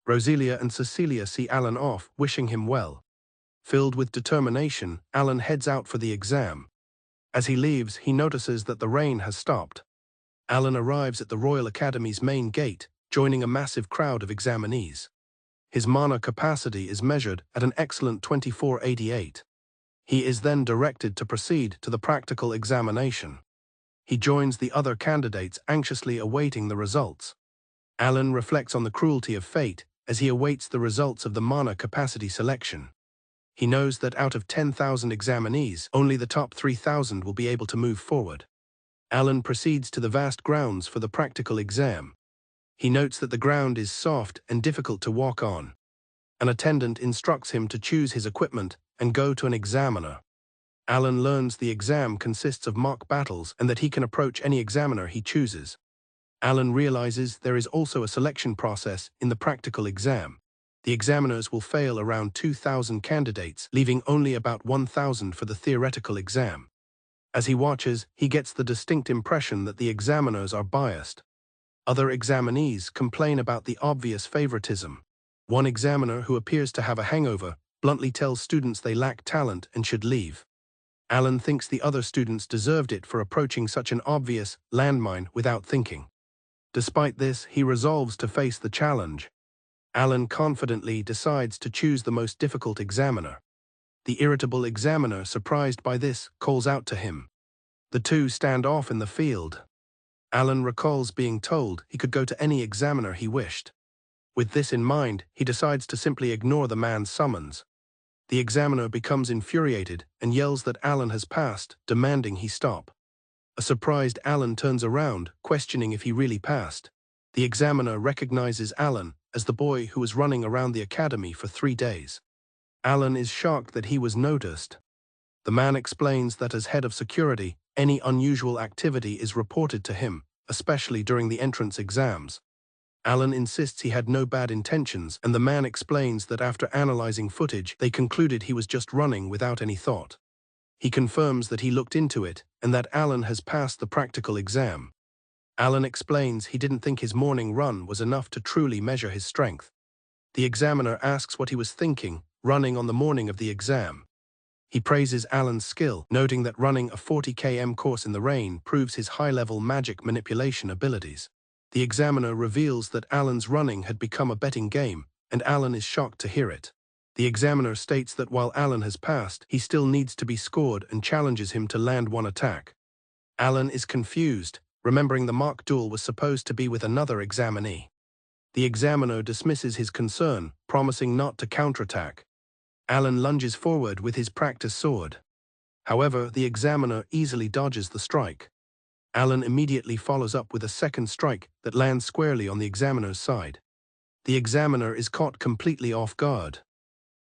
Roselia and Cecilia see Alan off, wishing him well. Filled with determination, Alan heads out for the exam. As he leaves, he notices that the rain has stopped. Alan arrives at the Royal Academy's main gate, joining a massive crowd of examinees. His mana capacity is measured at an excellent 2488. He is then directed to proceed to the practical examination. He joins the other candidates anxiously awaiting the results. Alan reflects on the cruelty of fate as he awaits the results of the mana capacity selection. He knows that out of 10,000 examinees, only the top 3,000 will be able to move forward. Alan proceeds to the vast grounds for the practical exam. He notes that the ground is soft and difficult to walk on. An attendant instructs him to choose his equipment and go to an examiner. Alan learns the exam consists of mock battles and that he can approach any examiner he chooses. Alan realizes there is also a selection process in the practical exam. The examiners will fail around 2,000 candidates, leaving only about 1,000 for the theoretical exam. As he watches, he gets the distinct impression that the examiners are biased. Other examinees complain about the obvious favoritism. One examiner, who appears to have a hangover, bluntly tells students they lack talent and should leave. Alan thinks the other students deserved it for approaching such an obvious landmine without thinking. Despite this, he resolves to face the challenge. Alan confidently decides to choose the most difficult examiner. The irritable examiner, surprised by this, calls out to him. The two stand off in the field. Alan recalls being told he could go to any examiner he wished. With this in mind, he decides to simply ignore the man's summons. The examiner becomes infuriated and yells that Alan has passed, demanding he stop. A surprised Alan turns around, questioning if he really passed. The examiner recognizes Alan as the boy who was running around the academy for 3 days. Alan is shocked that he was noticed. The man explains that as head of security, any unusual activity is reported to him, especially during the entrance exams. Alan insists he had no bad intentions, and the man explains that after analyzing footage, they concluded he was just running without any thought. He confirms that he looked into it, and that Alan has passed the practical exam. Alan explains he didn't think his morning run was enough to truly measure his strength. The examiner asks what he was thinking, running on the morning of the exam. He praises Alan's skill, noting that running a 40 km course in the rain proves his high-level magic manipulation abilities. The examiner reveals that Alan's running had become a betting game, and Alan is shocked to hear it. The examiner states that while Alan has passed, he still needs to be scored and challenges him to land one attack. Alan is confused, remembering the mock duel was supposed to be with another examinee. The examiner dismisses his concern, promising not to counterattack. Alan lunges forward with his practice sword. However, the examiner easily dodges the strike. Alan immediately follows up with a second strike that lands squarely on the examiner's side. The examiner is caught completely off guard.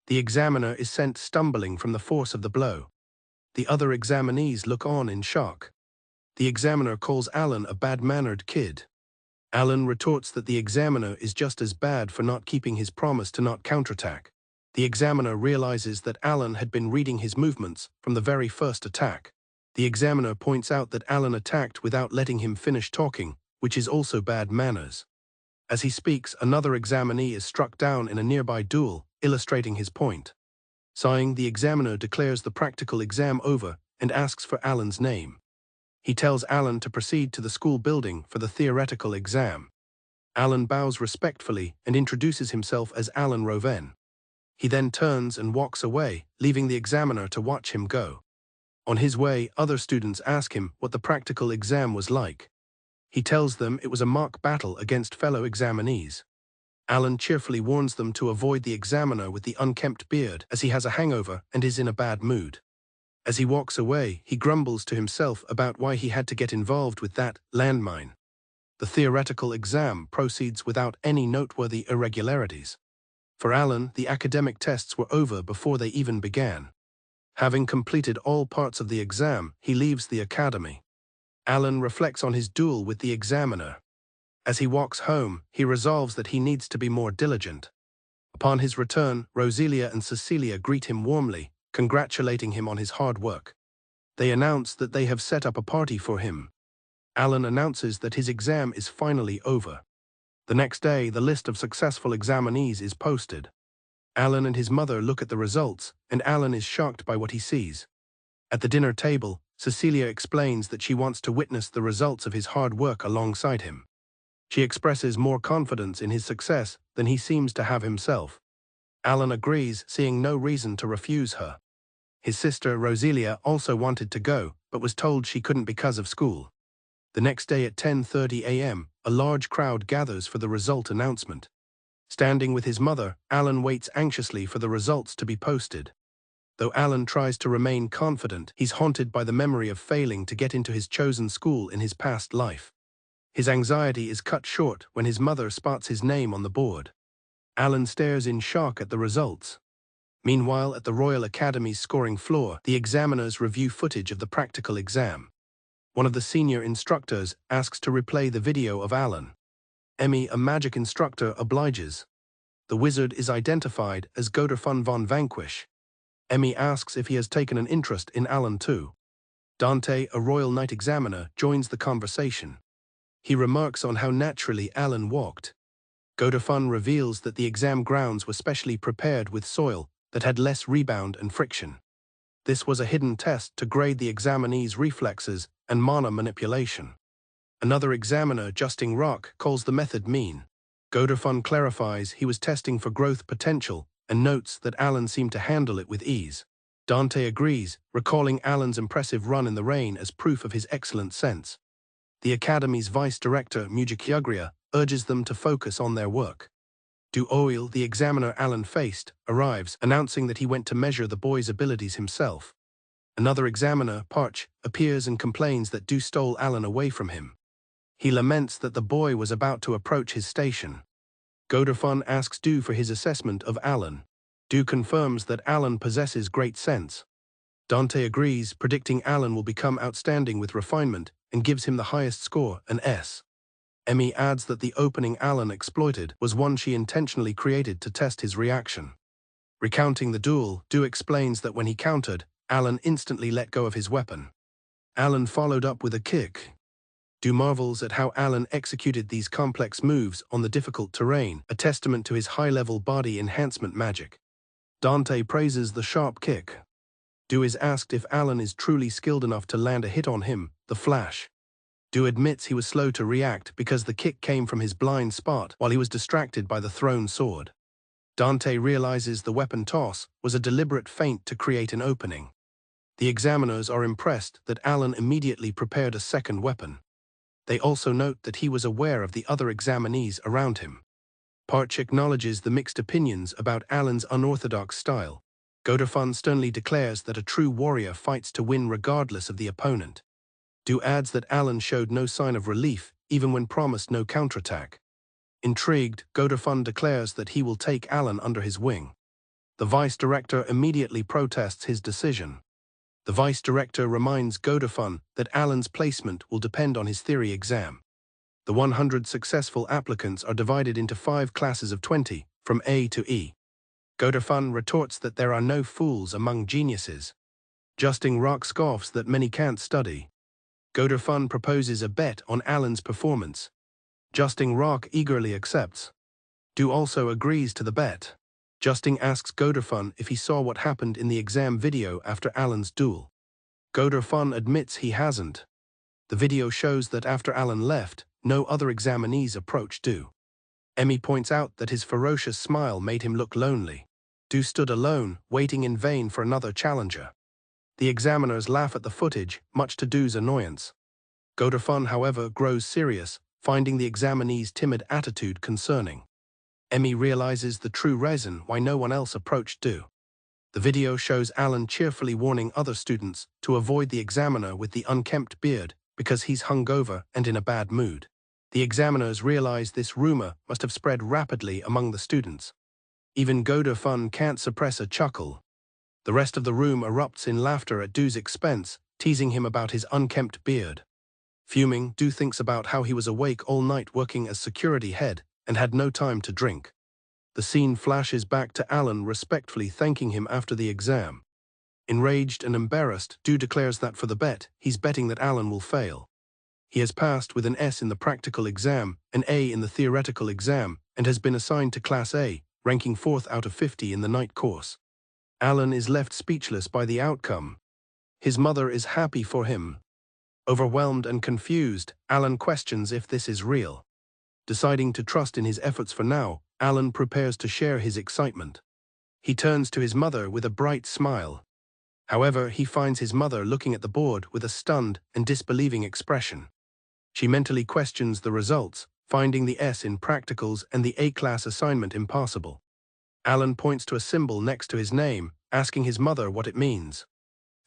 The examiner is sent stumbling from the force of the blow. The other examinees look on in shock. The examiner calls Alan a bad-mannered kid. Alan retorts that the examiner is just as bad for not keeping his promise to not counterattack. The examiner realizes that Alan had been reading his movements from the very first attack. The examiner points out that Alan attacked without letting him finish talking, which is also bad manners. As he speaks, another examinee is struck down in a nearby duel, illustrating his point. Sighing, the examiner declares the practical exam over and asks for Alan's name. He tells Alan to proceed to the school building for the theoretical exam. Alan bows respectfully and introduces himself as Alan Roven. He then turns and walks away, leaving the examiner to watch him go. On his way, other students ask him what the practical exam was like. He tells them it was a mock battle against fellow examinees. Alan cheerfully warns them to avoid the examiner with the unkempt beard, as he has a hangover and is in a bad mood. As he walks away, he grumbles to himself about why he had to get involved with that landmine. The theoretical exam proceeds without any noteworthy irregularities. For Alan, the academic tests were over before they even began. Having completed all parts of the exam, he leaves the academy. Alan reflects on his duel with the examiner. As he walks home, he resolves that he needs to be more diligent. Upon his return, Roselia and Cecilia greet him warmly, congratulating him on his hard work. They announce that they have set up a party for him. Alan announces that his exam is finally over. The next day, the list of successful examinees is posted. Alan and his mother look at the results, and Alan is shocked by what he sees. At the dinner table, Cecilia explains that she wants to witness the results of his hard work alongside him. She expresses more confidence in his success than he seems to have himself. Alan agrees, seeing no reason to refuse her. His sister, Roselia, also wanted to go, but was told she couldn't because of school. The next day at 10:30 a.m., a large crowd gathers for the result announcement. Standing with his mother, Alan waits anxiously for the results to be posted. Though Alan tries to remain confident, he's haunted by the memory of failing to get into his chosen school in his past life. His anxiety is cut short when his mother spots his name on the board. Alan stares in shock at the results. Meanwhile, at the Royal Academy's scoring floor, the examiners review footage of the practical exam. One of the senior instructors asks to replay the video of Alan. Emmy, a magic instructor, obliges. The wizard is identified as Godefun von Vanquish. Emmy asks if he has taken an interest in Alan too. Dante, a Royal Knight examiner, joins the conversation. He remarks on how naturally Alan walked. Godefun reveals that the exam grounds were specially prepared with soil that had less rebound and friction. This was a hidden test to grade the examinees' reflexes and mana manipulation. Another examiner, Justing Rock, calls the method mean. Godefun clarifies he was testing for growth potential and notes that Alan seemed to handle it with ease. Dante agrees, recalling Alan's impressive run in the rain as proof of his excellent sense. The Academy's vice director, Mujikhyagria, urges them to focus on their work. Duel, the examiner Alan faced, arrives, announcing that he went to measure the boy's abilities himself. Another examiner, Parch, appears and complains that Du stole Alan away from him. He laments that the boy was about to approach his station. Godefun asks Du for his assessment of Alan. Du confirms that Alan possesses great sense. Dante agrees, predicting Alan will become outstanding with refinement, and gives him the highest score, an S. Emmy adds that the opening Alan exploited was one she intentionally created to test his reaction. Recounting the duel, Du explains that when he countered, Alan instantly let go of his weapon. Alan followed up with a kick. Du marvels at how Alan executed these complex moves on the difficult terrain, a testament to his high-level body enhancement magic. Dante praises the sharp kick. Du is asked if Alan is truly skilled enough to land a hit on him, the Flash. Du admits he was slow to react because the kick came from his blind spot while he was distracted by the thrown sword. Dante realizes the weapon toss was a deliberate feint to create an opening. The examiners are impressed that Alan immediately prepared a second weapon. They also note that he was aware of the other examinees around him. Parch acknowledges the mixed opinions about Alan's unorthodox style. Godefun sternly declares that a true warrior fights to win regardless of the opponent. Du adds that Alan showed no sign of relief, even when promised no counterattack. Intrigued, Godefun declares that he will take Alan under his wing. The vice director immediately protests his decision. The vice director reminds Godefun that Alan's placement will depend on his theory exam. The 100 successful applicants are divided into 5 classes of 20, from A to E. Godafun retorts that there are no fools among geniuses. Justing Rock scoffs that many can't study. Godafun proposes a bet on Alan's performance. Justing Rock eagerly accepts. Do also agrees to the bet. Justing asks Godafun if he saw what happened in the exam video after Alan's duel. Godafun admits he hasn't. The video shows that after Alan left, no other examinees approached Do. Emmy points out that his ferocious smile made him look lonely. Do stood alone, waiting in vain for another challenger. The examiners laugh at the footage, much to Do's annoyance. Godafun, however, grows serious, finding the examinee's timid attitude concerning. Emmy realizes the true reason why no one else approached Do. The video shows Alan cheerfully warning other students to avoid the examiner with the unkempt beard because he's hungover and in a bad mood. The examiners realize this rumor must have spread rapidly among the students. Even Godafun can't suppress a chuckle. The rest of the room erupts in laughter at Do's expense, teasing him about his unkempt beard. Fuming, Do thinks about how he was awake all night working as security head and had no time to drink. The scene flashes back to Alan respectfully thanking him after the exam. Enraged and embarrassed, Do declares that for the bet, he's betting that Alan will fail. He has passed with an S in the practical exam, an A in the theoretical exam, and has been assigned to Class A, ranking 4th out of 50 in the night course. Alan is left speechless by the outcome. His mother is happy for him. Overwhelmed and confused, Alan questions if this is real. Deciding to trust in his efforts for now, Alan prepares to share his excitement. He turns to his mother with a bright smile. However, he finds his mother looking at the board with a stunned and disbelieving expression. She mentally questions the results, finding the S in practicals and the A-class assignment impossible. Alan points to a symbol next to his name, asking his mother what it means.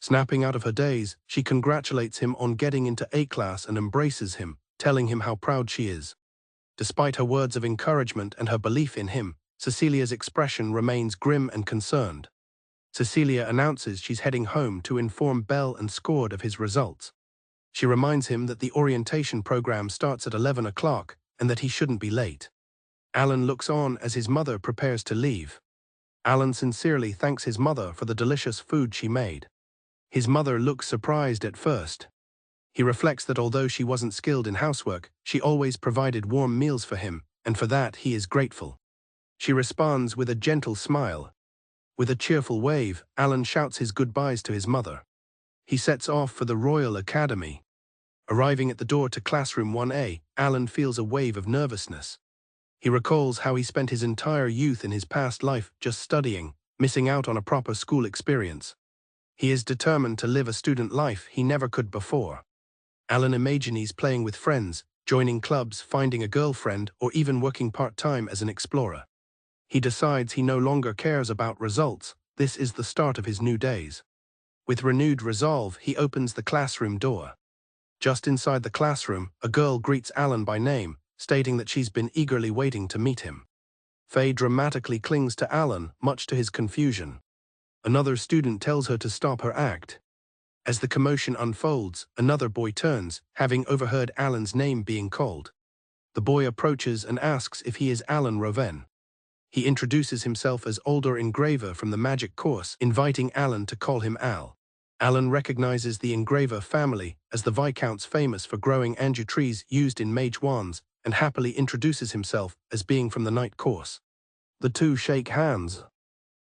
Snapping out of her daze, she congratulates him on getting into A-class and embraces him, telling him how proud she is. Despite her words of encouragement and her belief in him, Cecilia's expression remains grim and concerned. Cecilia announces she's heading home to inform Belle and Scord of his results. She reminds him that the orientation program starts at 11 o'clock and that he shouldn't be late. Alan looks on as his mother prepares to leave. Alan sincerely thanks his mother for the delicious food she made. His mother looks surprised at first. He reflects that although she wasn't skilled in housework, she always provided warm meals for him, and for that he is grateful. She responds with a gentle smile. With a cheerful wave, Alan shouts his goodbyes to his mother. He sets off for the Royal Academy. Arriving at the door to Classroom 1A, Alan feels a wave of nervousness. He recalls how he spent his entire youth in his past life just studying, missing out on a proper school experience. He is determined to live a student life he never could before. Alan imagines playing with friends, joining clubs, finding a girlfriend, or even working part-time as an explorer. He decides he no longer cares about results. This is the start of his new days. With renewed resolve, he opens the classroom door. Just inside the classroom, a girl greets Alan by name, stating that she's been eagerly waiting to meet him. Faye dramatically clings to Alan, much to his confusion. Another student tells her to stop her act. As the commotion unfolds, another boy turns, having overheard Alan's name being called. The boy approaches and asks if he is Alan Roven. He introduces himself as older engraver from the magic course, inviting Alan to call him Al. Alan recognizes the engraver family as the Viscounts famous for growing anju trees used in mage wands, and happily introduces himself as being from the night course. The two shake hands.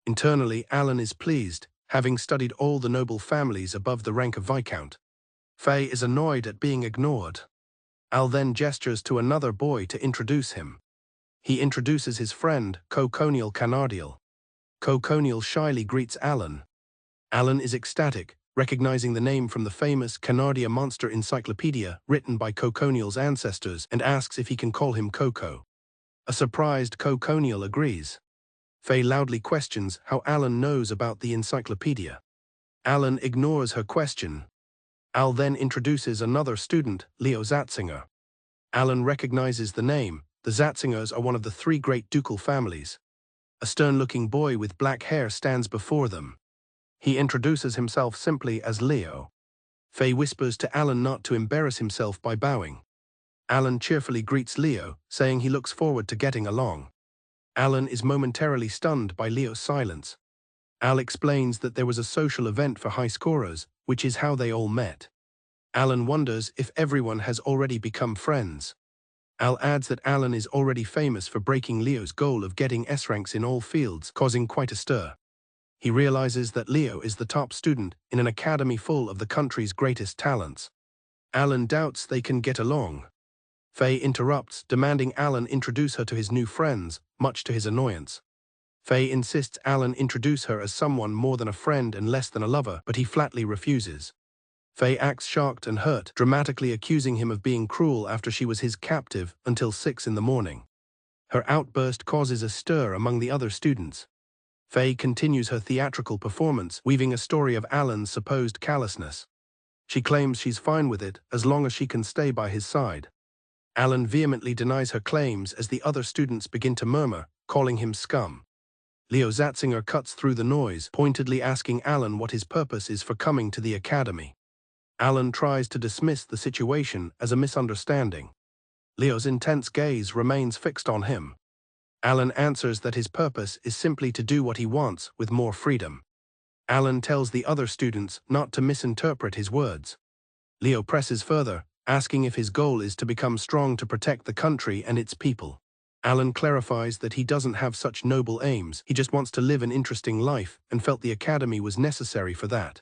Internally, Alan is pleased, having studied all the noble families above the rank of Viscount. Faye is annoyed at being ignored. Al then gestures to another boy to introduce him. He introduces his friend, Coconial Canardial. Coconial shyly greets Alan. Alan is ecstatic, recognizing the name from the famous Canardia Monster Encyclopedia written by Coconial's ancestors, and asks if he can call him Coco. A surprised Coconial agrees. Faye loudly questions how Alan knows about the encyclopedia. Alan ignores her question. Al then introduces another student, Leo Zatzinger. Alan recognizes the name. The Zatzingers are one of the 3 great ducal families. A stern-looking boy with black hair stands before them. He introduces himself simply as Leo. Faye whispers to Alan not to embarrass himself by bowing. Alan cheerfully greets Leo, saying he looks forward to getting along. Alan is momentarily stunned by Leo's silence. Al explains that there was a social event for high scorers, which is how they all met. Alan wonders if everyone has already become friends. Al adds that Alan is already famous for breaking Leo's goal of getting S ranks in all fields, causing quite a stir. He realizes that Leo is the top student in an academy full of the country's greatest talents. Alan doubts they can get along. Faye interrupts, demanding Alan introduce her to his new friends, much to his annoyance. Faye insists Alan introduce her as someone more than a friend and less than a lover, but he flatly refuses. Faye acts shocked and hurt, dramatically accusing him of being cruel after she was his captive until 6 in the morning. Her outburst causes a stir among the other students. Faye continues her theatrical performance, weaving a story of Alan's supposed callousness. She claims she's fine with it as long as she can stay by his side. Alan vehemently denies her claims as the other students begin to murmur, calling him scum. Leo Zatzinger cuts through the noise, pointedly asking Alan what his purpose is for coming to the academy. Alan tries to dismiss the situation as a misunderstanding. Leo's intense gaze remains fixed on him. Alan answers that his purpose is simply to do what he wants with more freedom. Alan tells the other students not to misinterpret his words. Leo presses further, asking if his goal is to become strong to protect the country and its people. Alan clarifies that he doesn't have such noble aims, he just wants to live an interesting life and felt the academy was necessary for that.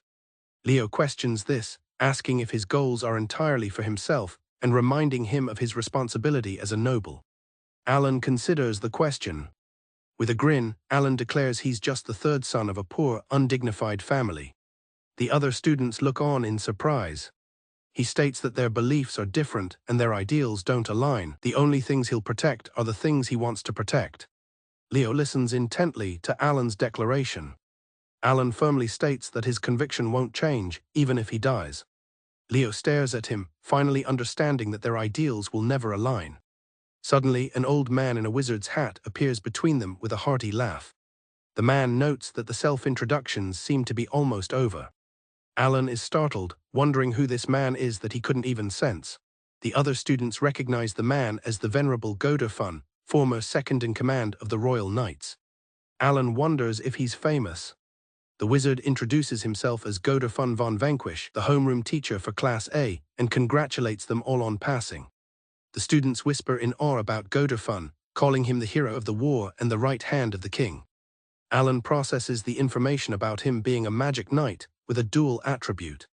Leo questions this, asking if his goals are entirely for himself and reminding him of his responsibility as a noble. Alan considers the question. With a grin, Alan declares he's just the third son of a poor, undignified family. The other students look on in surprise. He states that their beliefs are different and their ideals don't align. The only things he'll protect are the things he wants to protect. Leo listens intently to Alan's declaration. Alan firmly states that his conviction won't change, even if he dies. Leo stares at him, finally understanding that their ideals will never align. Suddenly, an old man in a wizard's hat appears between them with a hearty laugh. The man notes that the self-introductions seem to be almost over. Alan is startled, wondering who this man is that he couldn't even sense. The other students recognize the man as the venerable Godefun, former second-in-command of the Royal Knights. Alan wonders if he's famous. The wizard introduces himself as Godefun von Vanquish, the homeroom teacher for Class A, and congratulates them all on passing. The students whisper in awe about Godefun, calling him the hero of the war and the right hand of the king. Alan processes the information about him being a magic knight with a dual attribute.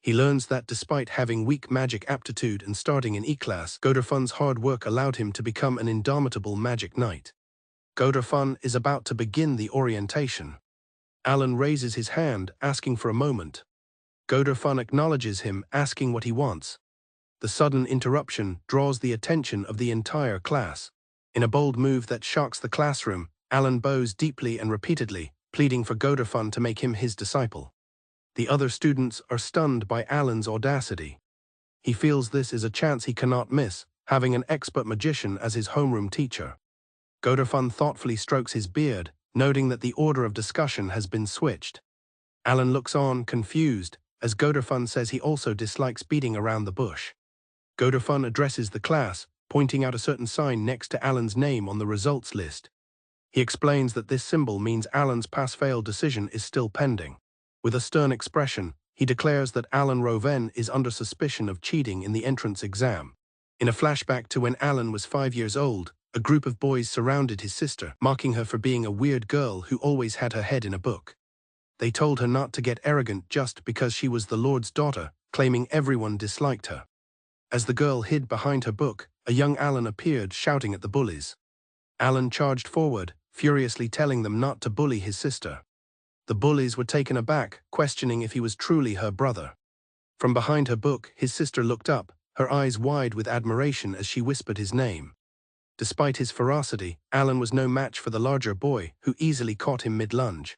He learns that despite having weak magic aptitude and starting in E-class, Godefun's hard work allowed him to become an indomitable magic knight. Godefun is about to begin the orientation. Alan raises his hand, asking for a moment. Godefun acknowledges him, asking what he wants. The sudden interruption draws the attention of the entire class. In a bold move that shocks the classroom, Alan bows deeply and repeatedly, pleading for Godefun to make him his disciple. The other students are stunned by Alan's audacity. He feels this is a chance he cannot miss, having an expert magician as his homeroom teacher. Godefun thoughtfully strokes his beard, noting that the order of discussion has been switched. Alan looks on, confused, as Godefun says he also dislikes beating around the bush. Godefun addresses the class, pointing out a certain sign next to Alan's name on the results list. He explains that this symbol means Alan's pass-fail decision is still pending. With a stern expression, he declares that Alan Roven is under suspicion of cheating in the entrance exam. In a flashback to when Alan was 5 years old, a group of boys surrounded his sister, mocking her for being a weird girl who always had her head in a book. They told her not to get arrogant just because she was the Lord's daughter, claiming everyone disliked her. As the girl hid behind her book, a young Alan appeared, shouting at the bullies. Alan charged forward, furiously telling them not to bully his sister. The bullies were taken aback, questioning if he was truly her brother. From behind her book, his sister looked up, her eyes wide with admiration as she whispered his name. Despite his ferocity, Alan was no match for the larger boy, who easily caught him mid-lunge.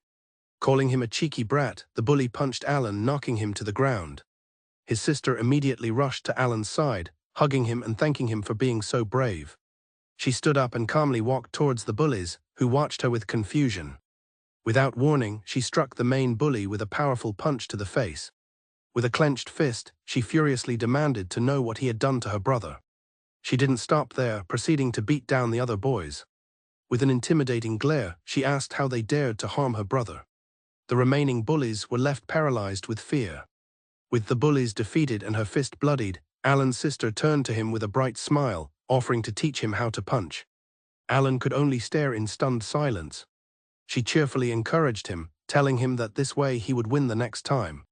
Calling him a cheeky brat, the bully punched Alan, knocking him to the ground. His sister immediately rushed to Alan's side, hugging him and thanking him for being so brave. She stood up and calmly walked towards the bullies, who watched her with confusion. Without warning, she struck the main bully with a powerful punch to the face. With a clenched fist, she furiously demanded to know what he had done to her brother. She didn't stop there, proceeding to beat down the other boys. With an intimidating glare, she asked how they dared to harm her brother. The remaining bullies were left paralyzed with fear. With the bullies defeated and her fist bloodied, Alan's sister turned to him with a bright smile, offering to teach him how to punch. Alan could only stare in stunned silence. She cheerfully encouraged him, telling him that this way he would win the next time.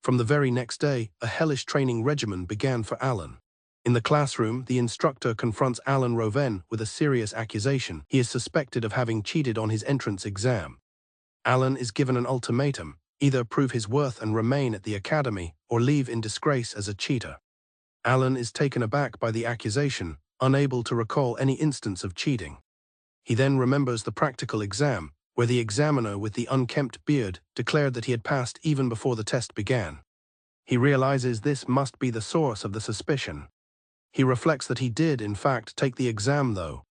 From the very next day, a hellish training regimen began for Alan. In the classroom, the instructor confronts Alan Roven with a serious accusation. He is suspected of having cheated on his entrance exam. Alan is given an ultimatum: either prove his worth and remain at the academy, or leave in disgrace as a cheater. Alan is taken aback by the accusation, unable to recall any instance of cheating. He then remembers the practical exam, where the examiner with the unkempt beard declared that he had passed even before the test began. He realizes this must be the source of the suspicion. He reflects that he did, in fact, take the exam though.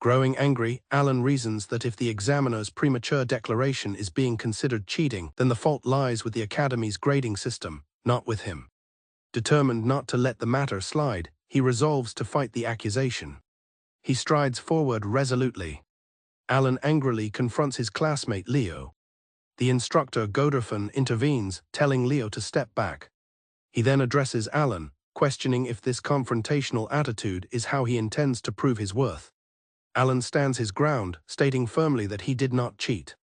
Growing angry, Alan reasons that if the examiner's premature declaration is being considered cheating, then the fault lies with the academy's grading system, not with him. Determined not to let the matter slide, he resolves to fight the accusation. He strides forward resolutely. Alan angrily confronts his classmate Leo. The instructor Godorfin intervenes, telling Leo to step back. He then addresses Alan, questioning if this confrontational attitude is how he intends to prove his worth. Alan stands his ground, stating firmly that he did not cheat.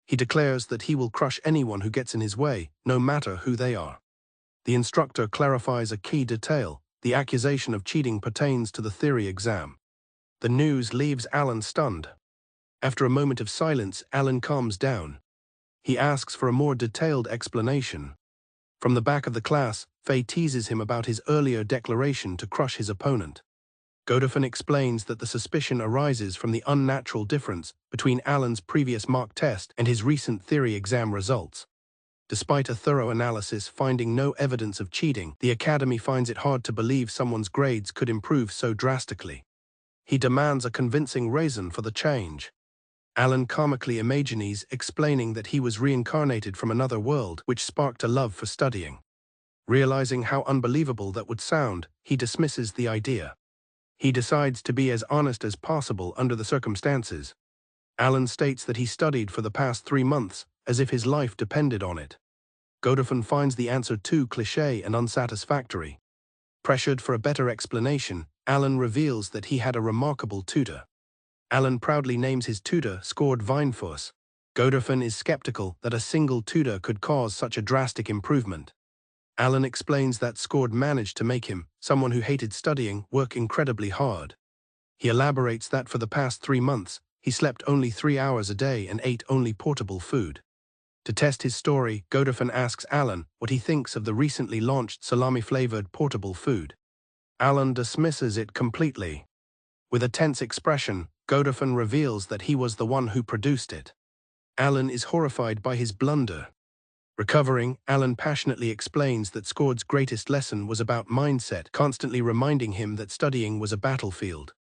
He declares that he will crush anyone who gets in his way, no matter who they are. The instructor clarifies a key detail: the accusation of cheating pertains to the theory exam. The news leaves Alan stunned. After a moment of silence, Alan calms down. He asks for a more detailed explanation. From the back of the class, Faye teases him about his earlier declaration to crush his opponent. Godorfin explains that the suspicion arises from the unnatural difference between Alan's previous mock test and his recent theory exam results. Despite a thorough analysis finding no evidence of cheating, the Academy finds it hard to believe someone's grades could improve so drastically. He demands a convincing reason for the change. Alan comically imagines explaining that he was reincarnated from another world, which sparked a love for studying. Realizing how unbelievable that would sound, he dismisses the idea. He decides to be as honest as possible under the circumstances. Alan states that he studied for the past 3 months, as if his life depended on it. Godorfin finds the answer too cliché and unsatisfactory. Pressured for a better explanation, Alan reveals that he had a remarkable tutor. Alan proudly names his tutor Skord Vinefus. Godorfin is skeptical that a single tutor could cause such a drastic improvement. Alan explains that Skord managed to make him, someone who hated studying, work incredibly hard. He elaborates that for the past 3 months, he slept only 3 hours a day and ate only portable food. To test his story, Godorfin asks Alan what he thinks of the recently launched salami-flavored portable food. Alan dismisses it completely. With a tense expression, Godorfin reveals that he was the one who produced it. Alan is horrified by his blunder. Recovering, Alan passionately explains that Skord's greatest lesson was about mindset, constantly reminding him that studying was a battlefield.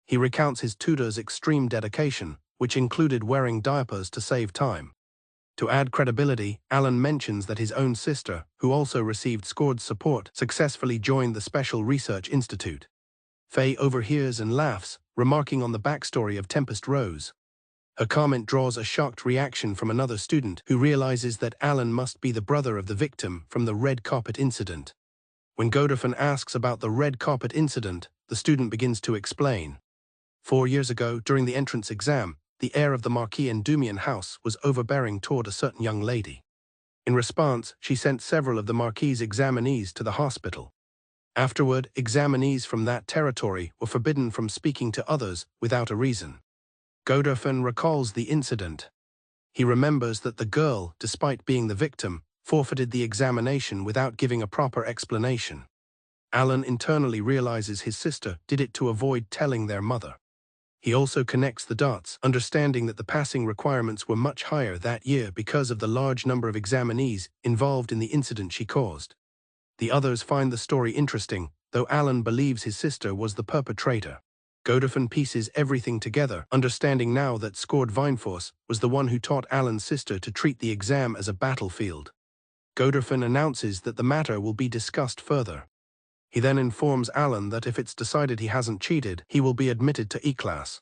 He recounts his tutor's extreme dedication, which included wearing diapers to save time. To add credibility, Alan mentions that his own sister, who also received Skord's support, successfully joined the Special Research Institute. Faye overhears and laughs, remarking on the backstory of Tempest Rose. Her comment draws a shocked reaction from another student who realizes that Alan must be the brother of the victim from the red carpet incident. When Godorfin asks about the red carpet incident, the student begins to explain. 4 years ago, during the entrance exam, the heir of the Marquis Endumian house was overbearing toward a certain young lady. In response, she sent several of the Marquis's examinees to the hospital. Afterward, examinees from that territory were forbidden from speaking to others without a reason. Godorfin recalls the incident. He remembers that the girl, despite being the victim, forfeited the examination without giving a proper explanation. Alan internally realizes his sister did it to avoid telling their mother. He also connects the dots, understanding that the passing requirements were much higher that year because of the large number of examinees involved in the incident she caused. The others find the story interesting, though Alan believes his sister was the perpetrator. Godorfin pieces everything together, understanding now that Skord Vinefus was the one who taught Alan's sister to treat the exam as a battlefield. Godorfin announces that the matter will be discussed further. He then informs Alan that if it's decided he hasn't cheated, he will be admitted to E-class.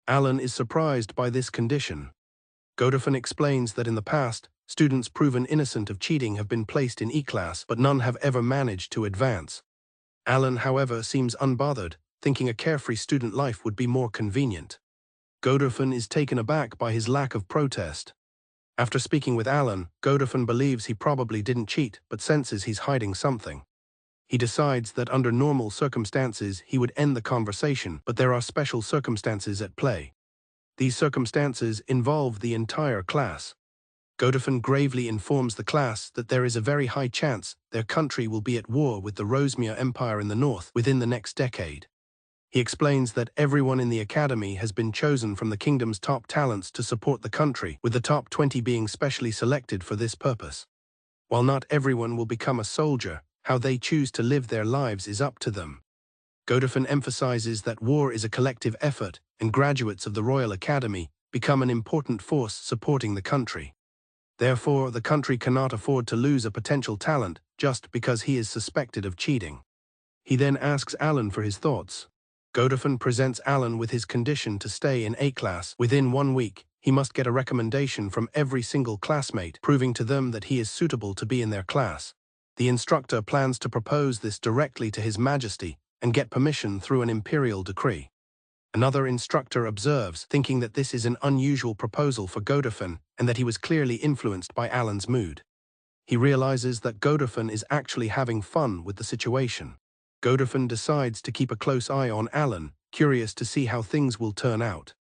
Alan is surprised by this condition. Godofn explains that in the past, students proven innocent of cheating have been placed in E-class, but none have ever managed to advance. Alan, however, seems unbothered, thinking a carefree student life would be more convenient. Godofn is taken aback by his lack of protest. After speaking with Alan, Godofn believes he probably didn't cheat, but senses he's hiding something. He decides that under normal circumstances he would end the conversation, but there are special circumstances at play. These circumstances involve the entire class. Godofn gravely informs the class that there is a very high chance their country will be at war with the Rosemere Empire in the north within the next decade. He explains that everyone in the academy has been chosen from the kingdom's top talents to support the country, with the top 20 being specially selected for this purpose. While not everyone will become a soldier, how they choose to live their lives is up to them. Godofn emphasizes that war is a collective effort, and graduates of the Royal Academy become an important force supporting the country. Therefore, the country cannot afford to lose a potential talent just because he is suspected of cheating. He then asks Alan for his thoughts. Godofn presents Alan with his condition to stay in A-class. Within 1 week, he must get a recommendation from every single classmate, proving to them that he is suitable to be in their class. The instructor plans to propose this directly to His Majesty and get permission through an imperial decree. Another instructor observes, thinking that this is an unusual proposal for Godofn and that he was clearly influenced by Alan's mood. He realizes that Godofn is actually having fun with the situation. Godofn decides to keep a close eye on Alan, curious to see how things will turn out.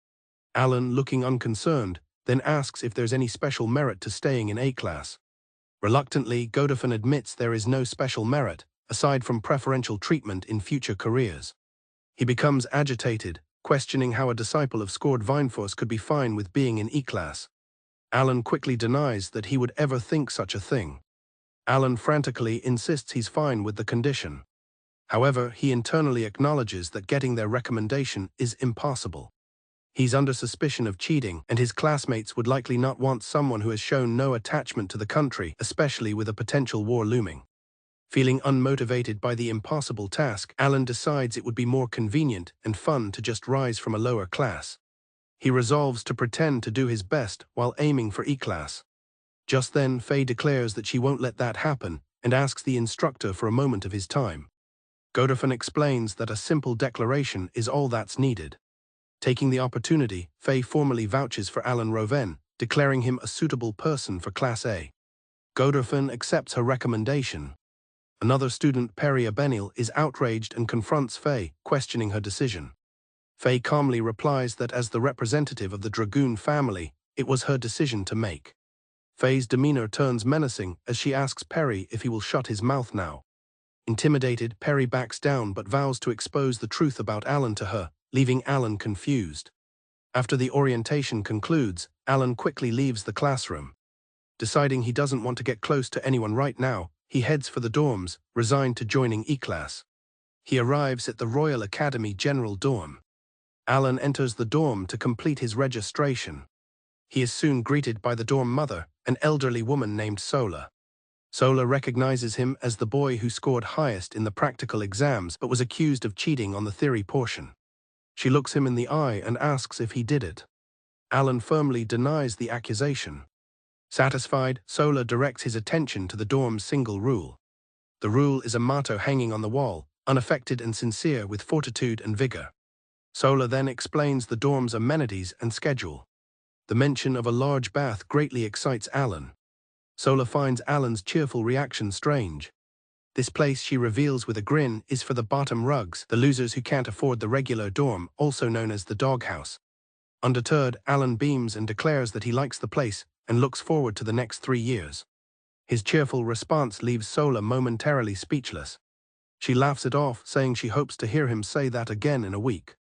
Alan, looking unconcerned, then asks if there's any special merit to staying in A-class. Reluctantly, Godofn admits there is no special merit, aside from preferential treatment in future careers. He becomes agitated, questioning how a disciple of Skård Vinefors could be fine with being in E-class. Alan quickly denies that he would ever think such a thing. Alan frantically insists he's fine with the condition. However, he internally acknowledges that getting their recommendation is impossible. He's under suspicion of cheating, and his classmates would likely not want someone who has shown no attachment to the country, especially with a potential war looming. Feeling unmotivated by the impossible task, Alan decides it would be more convenient and fun to just rise from a lower class. He resolves to pretend to do his best while aiming for E-class. Just then, Faye declares that she won't let that happen and asks the instructor for a moment of his time. Godofn explains that a simple declaration is all that's needed. Taking the opportunity, Faye formally vouches for Alan Roven, declaring him a suitable person for Class A. Godofn accepts her recommendation. Another student, Peria Benil, is outraged and confronts Faye, questioning her decision. Faye calmly replies that as the representative of the Dragoon family, it was her decision to make. Faye's demeanor turns menacing as she asks Perry if he will shut his mouth now. Intimidated, Perry backs down but vows to expose the truth about Alan to her, leaving Alan confused. After the orientation concludes, Alan quickly leaves the classroom. Deciding he doesn't want to get close to anyone right now, he heads for the dorms, resigned to joining E-class. He arrives at the Royal Academy General Dorm. Alan enters the dorm to complete his registration. He is soon greeted by the dorm mother, an elderly woman named Sola. Sola recognizes him as the boy who scored highest in the practical exams but was accused of cheating on the theory portion. She looks him in the eye and asks if he did it. Alan firmly denies the accusation. Satisfied, Sola directs his attention to the dorm's single rule. The rule is a motto hanging on the wall, unaffected and sincere with fortitude and vigor. Sola then explains the dorm's amenities and schedule. The mention of a large bath greatly excites Alan. Sola finds Alan's cheerful reaction strange. This place, she reveals with a grin, is for the bottom rugs, the losers who can't afford the regular dorm, also known as the doghouse. Undeterred, Alan beams and declares that he likes the place and looks forward to the next 3 years. His cheerful response leaves Sola momentarily speechless. She laughs it off, saying she hopes to hear him say that again in a week.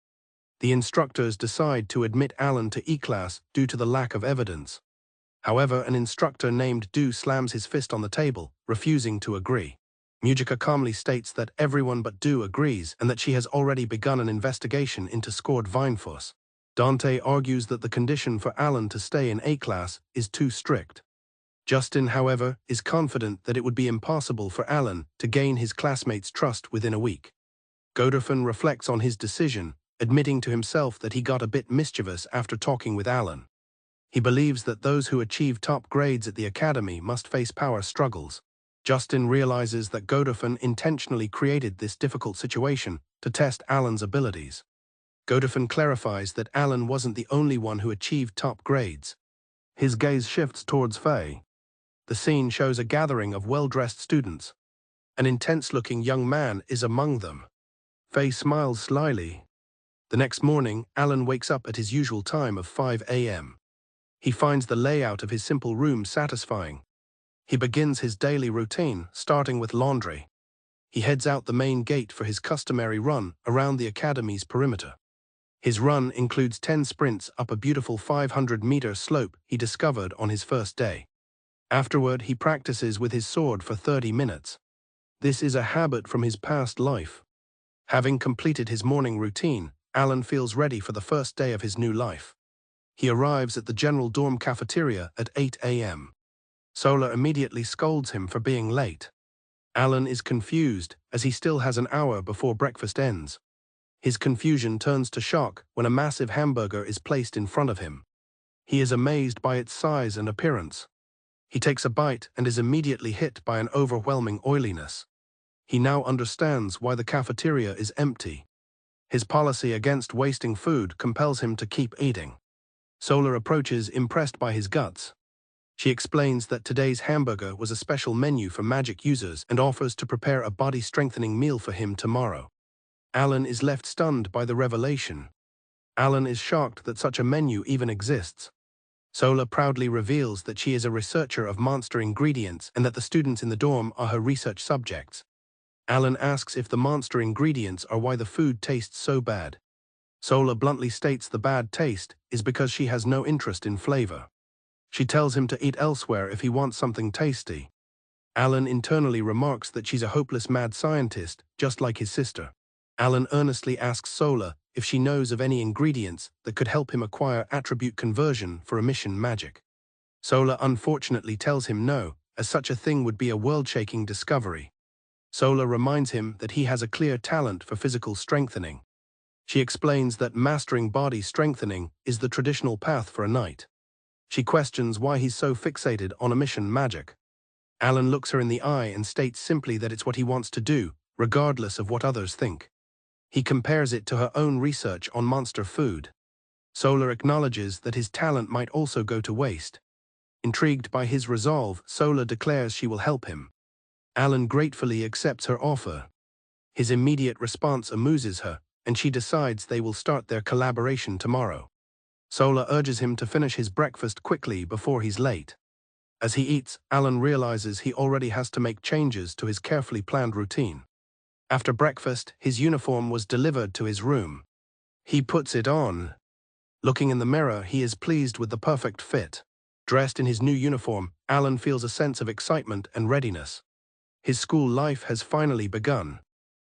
The instructors decide to admit Alan to E-class due to the lack of evidence. However, an instructor named Du slams his fist on the table, refusing to agree. Mujika calmly states that everyone but Du agrees and that she has already begun an investigation into Skård Vinefors. Dante argues that the condition for Alan to stay in A-class is too strict. Justin, however, is confident that it would be impossible for Alan to gain his classmates' trust within a week. Godolphin reflects on his decision, admitting to himself that he got a bit mischievous after talking with Alan. He believes that those who achieve top grades at the academy must face power struggles. Justin realizes that Godolphin intentionally created this difficult situation to test Alan's abilities. Godolphin clarifies that Alan wasn't the only one who achieved top grades. His gaze shifts towards Faye. The scene shows a gathering of well-dressed students. An intense-looking young man is among them. Faye smiles slyly. The next morning, Alan wakes up at his usual time of 5 a.m. He finds the layout of his simple room satisfying. He begins his daily routine, starting with laundry. He heads out the main gate for his customary run around the academy's perimeter. His run includes 10 sprints up a beautiful 500-meter slope he discovered on his first day. Afterward, he practices with his sword for 30 minutes. This is a habit from his past life. Having completed his morning routine, Alan feels ready for the first day of his new life. He arrives at the general dorm cafeteria at 8 a.m. Sola immediately scolds him for being late. Alan is confused, as he still has an hour before breakfast ends. His confusion turns to shock when a massive hamburger is placed in front of him. He is amazed by its size and appearance. He takes a bite and is immediately hit by an overwhelming oiliness. He now understands why the cafeteria is empty. His policy against wasting food compels him to keep eating. Sola approaches, impressed by his guts. She explains that today's hamburger was a special menu for magic users and offers to prepare a body-strengthening meal for him tomorrow. Alan is left stunned by the revelation. Alan is shocked that such a menu even exists. Sola proudly reveals that she is a researcher of monster ingredients and that the students in the dorm are her research subjects. Alan asks if the monster ingredients are why the food tastes so bad. Sola bluntly states the bad taste is because she has no interest in flavor. She tells him to eat elsewhere if he wants something tasty. Alan internally remarks that she's a hopeless mad scientist, just like his sister. Alan earnestly asks Sola if she knows of any ingredients that could help him acquire attribute conversion for emission magic. Sola unfortunately tells him no, as such a thing would be a world-shaking discovery. Sola reminds him that he has a clear talent for physical strengthening. She explains that mastering body strengthening is the traditional path for a knight. She questions why he's so fixated on emission magic. Alan looks her in the eye and states simply that it's what he wants to do, regardless of what others think. He compares it to her own research on monster food. Sola acknowledges that his talent might also go to waste. Intrigued by his resolve, Sola declares she will help him. Alan gratefully accepts her offer. His immediate response amuses her, and she decides they will start their collaboration tomorrow. Sola urges him to finish his breakfast quickly before he's late. As he eats, Alan realizes he already has to make changes to his carefully planned routine. After breakfast, his uniform was delivered to his room. He puts it on. Looking in the mirror, he is pleased with the perfect fit. Dressed in his new uniform, Alan feels a sense of excitement and readiness. His school life has finally begun.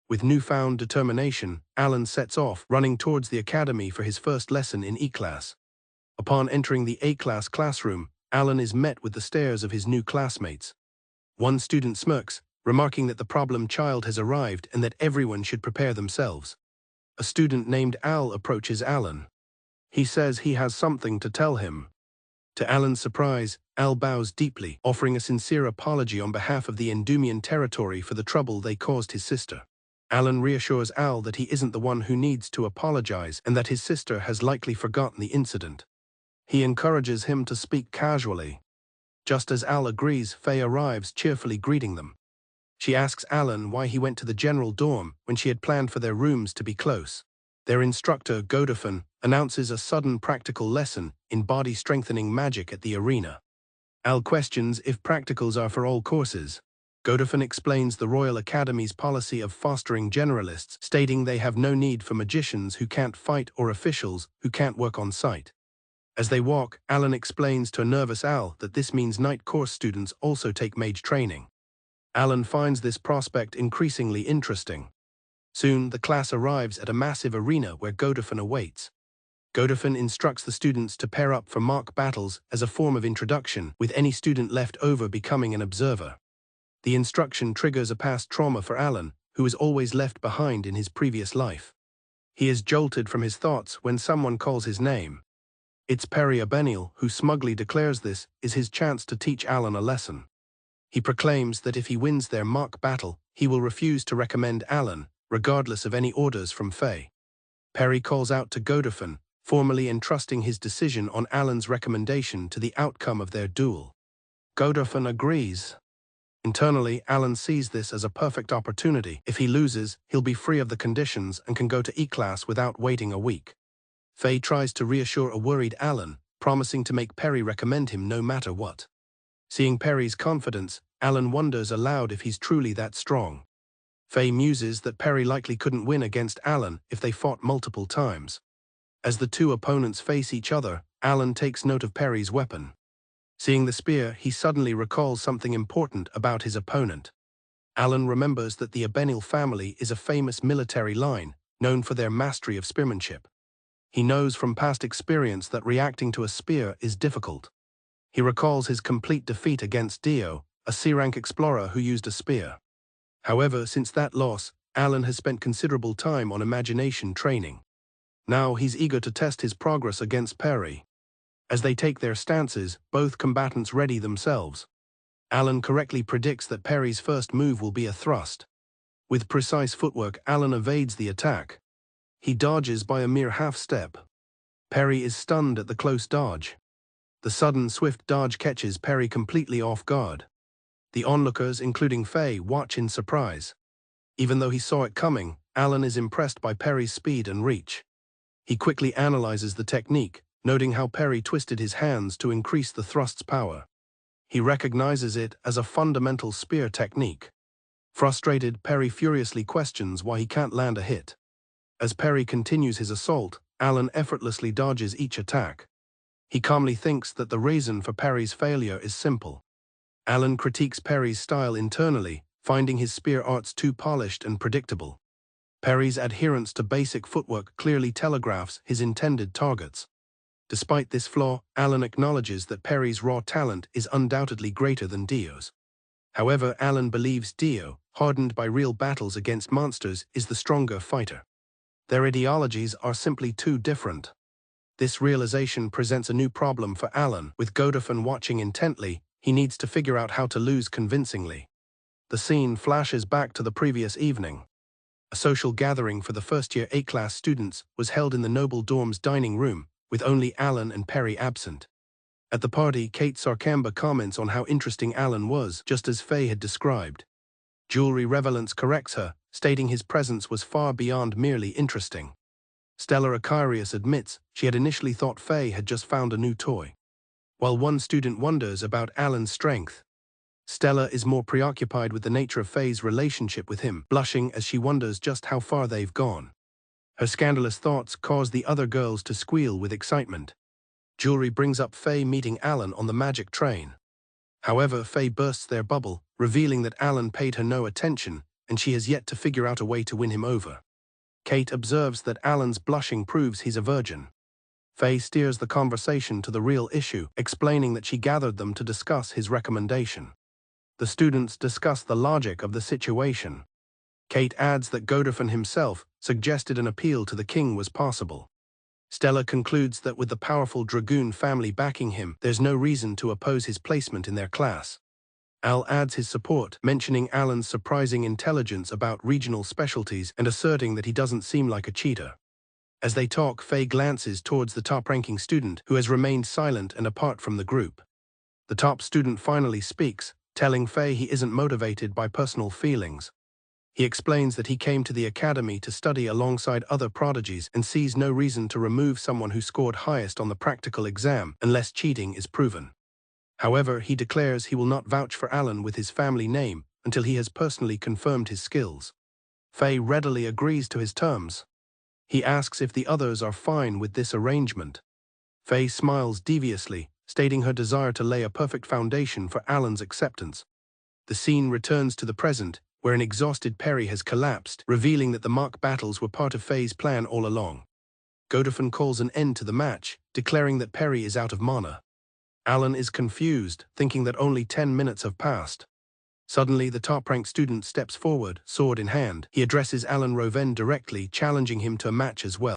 With newfound determination, Alan sets off, running towards the academy for his first lesson in E-class. Upon entering the A-class classroom, Alan is met with the stares of his new classmates. One student smirks, remarking that the problem child has arrived and that everyone should prepare themselves. A student named Al approaches Alan. He says he has something to tell him. To Alan's surprise, Al bows deeply, offering a sincere apology on behalf of the Endumian territory for the trouble they caused his sister. Alan reassures Al that he isn't the one who needs to apologize and that his sister has likely forgotten the incident. He encourages him to speak casually. Just as Al agrees, Faye arrives, cheerfully greeting them. She asks Alan why he went to the general dorm when she had planned for their rooms to be close. Their instructor, Godolphin, announces a sudden practical lesson in body-strengthening magic at the arena. Al questions if practicals are for all courses. Godolphin explains the Royal Academy's policy of fostering generalists, stating they have no need for magicians who can't fight or officials who can't work on site. As they walk, Alan explains to a nervous Al that this means night course students also take mage training. Alan finds this prospect increasingly interesting. Soon, the class arrives at a massive arena where Godolphin awaits. Godofin instructs the students to pair up for mock battles as a form of introduction, with any student left over becoming an observer. The instruction triggers a past trauma for Alan, who is always left behind in his previous life. He is jolted from his thoughts when someone calls his name. It's Perry Abeniel, who smugly declares this is his chance to teach Alan a lesson. He proclaims that if he wins their mock battle, he will refuse to recommend Alan, regardless of any orders from Faye. Perry calls out to Godofin, formally entrusting his decision on Alan's recommendation to the outcome of their duel. Godofin agrees. Internally, Alan sees this as a perfect opportunity. If he loses, he'll be free of the conditions and can go to E-class without waiting a week. Faye tries to reassure a worried Alan, promising to make Perry recommend him no matter what. Seeing Perry's confidence, Alan wonders aloud if he's truly that strong. Faye muses that Perry likely couldn't win against Alan if they fought multiple times. As the two opponents face each other, Alan takes note of Perry's weapon. Seeing the spear, he suddenly recalls something important about his opponent. Alan remembers that the Abeniel family is a famous military line, known for their mastery of spearmanship. He knows from past experience that reacting to a spear is difficult. He recalls his complete defeat against Dio, a C-rank explorer who used a spear. However, since that loss, Alan has spent considerable time on imagination training. Now he's eager to test his progress against Perry. As they take their stances, both combatants ready themselves. Alan correctly predicts that Perry's first move will be a thrust. With precise footwork, Alan evades the attack. He dodges by a mere half-step. Perry is stunned at the close dodge. The sudden, swift dodge catches Perry completely off guard. The onlookers, including Faye, watch in surprise. Even though he saw it coming, Alan is impressed by Perry's speed and reach. He quickly analyzes the technique, noting how Perry twisted his hands to increase the thrust's power. He recognizes it as a fundamental spear technique. Frustrated, Perry furiously questions why he can't land a hit. As Perry continues his assault, Alan effortlessly dodges each attack. He calmly thinks that the reason for Perry's failure is simple. Alan critiques Perry's style internally, finding his spear arts too polished and predictable. Perry's adherence to basic footwork clearly telegraphs his intended targets. Despite this flaw, Alan acknowledges that Perry's raw talent is undoubtedly greater than Dio's. However, Alan believes Dio, hardened by real battles against monsters, is the stronger fighter. Their ideologies are simply too different. This realization presents a new problem for Alan. With Godofin watching intently, he needs to figure out how to lose convincingly. The scene flashes back to the previous evening. A social gathering for the first-year A-class students was held in the Noble Dorm's dining room, with only Alan and Perry absent. At the party, Kate Sarkamba comments on how interesting Alan was, just as Faye had described. Jewelry Revelance corrects her, stating his presence was far beyond merely interesting. Stella Akarius admits she had initially thought Faye had just found a new toy. While one student wonders about Alan's strength, Stella is more preoccupied with the nature of Faye's relationship with him, blushing as she wonders just how far they've gone. Her scandalous thoughts cause the other girls to squeal with excitement. Jewelry brings up Faye meeting Alan on the magic train. However, Faye bursts their bubble, revealing that Alan paid her no attention, and she has yet to figure out a way to win him over. Kate observes that Alan's blushing proves he's a virgin. Faye steers the conversation to the real issue, explaining that she gathered them to discuss his recommendation. The students discuss the logic of the situation. Kate adds that Godofin himself suggested an appeal to the king was possible. Stella concludes that with the powerful Dragoon family backing him, there's no reason to oppose his placement in their class. Al adds his support, mentioning Alan's surprising intelligence about regional specialties and asserting that he doesn't seem like a cheater. As they talk, Faye glances towards the top-ranking student, who has remained silent and apart from the group. The top student finally speaks, telling Faye he isn't motivated by personal feelings. He explains that he came to the academy to study alongside other prodigies and sees no reason to remove someone who scored highest on the practical exam unless cheating is proven. However, he declares he will not vouch for Alan with his family name until he has personally confirmed his skills. Faye readily agrees to his terms. He asks if the others are fine with this arrangement. Faye smiles deviously, stating her desire to lay a perfect foundation for Alan's acceptance. The scene returns to the present, where an exhausted Perry has collapsed, revealing that the mock battles were part of Faye's plan all along. Godofn calls an end to the match, declaring that Perry is out of mana. Alan is confused, thinking that only 10 minutes have passed. Suddenly, the top rank student steps forward, sword in hand. He addresses Alan Roven directly, challenging him to a match as well.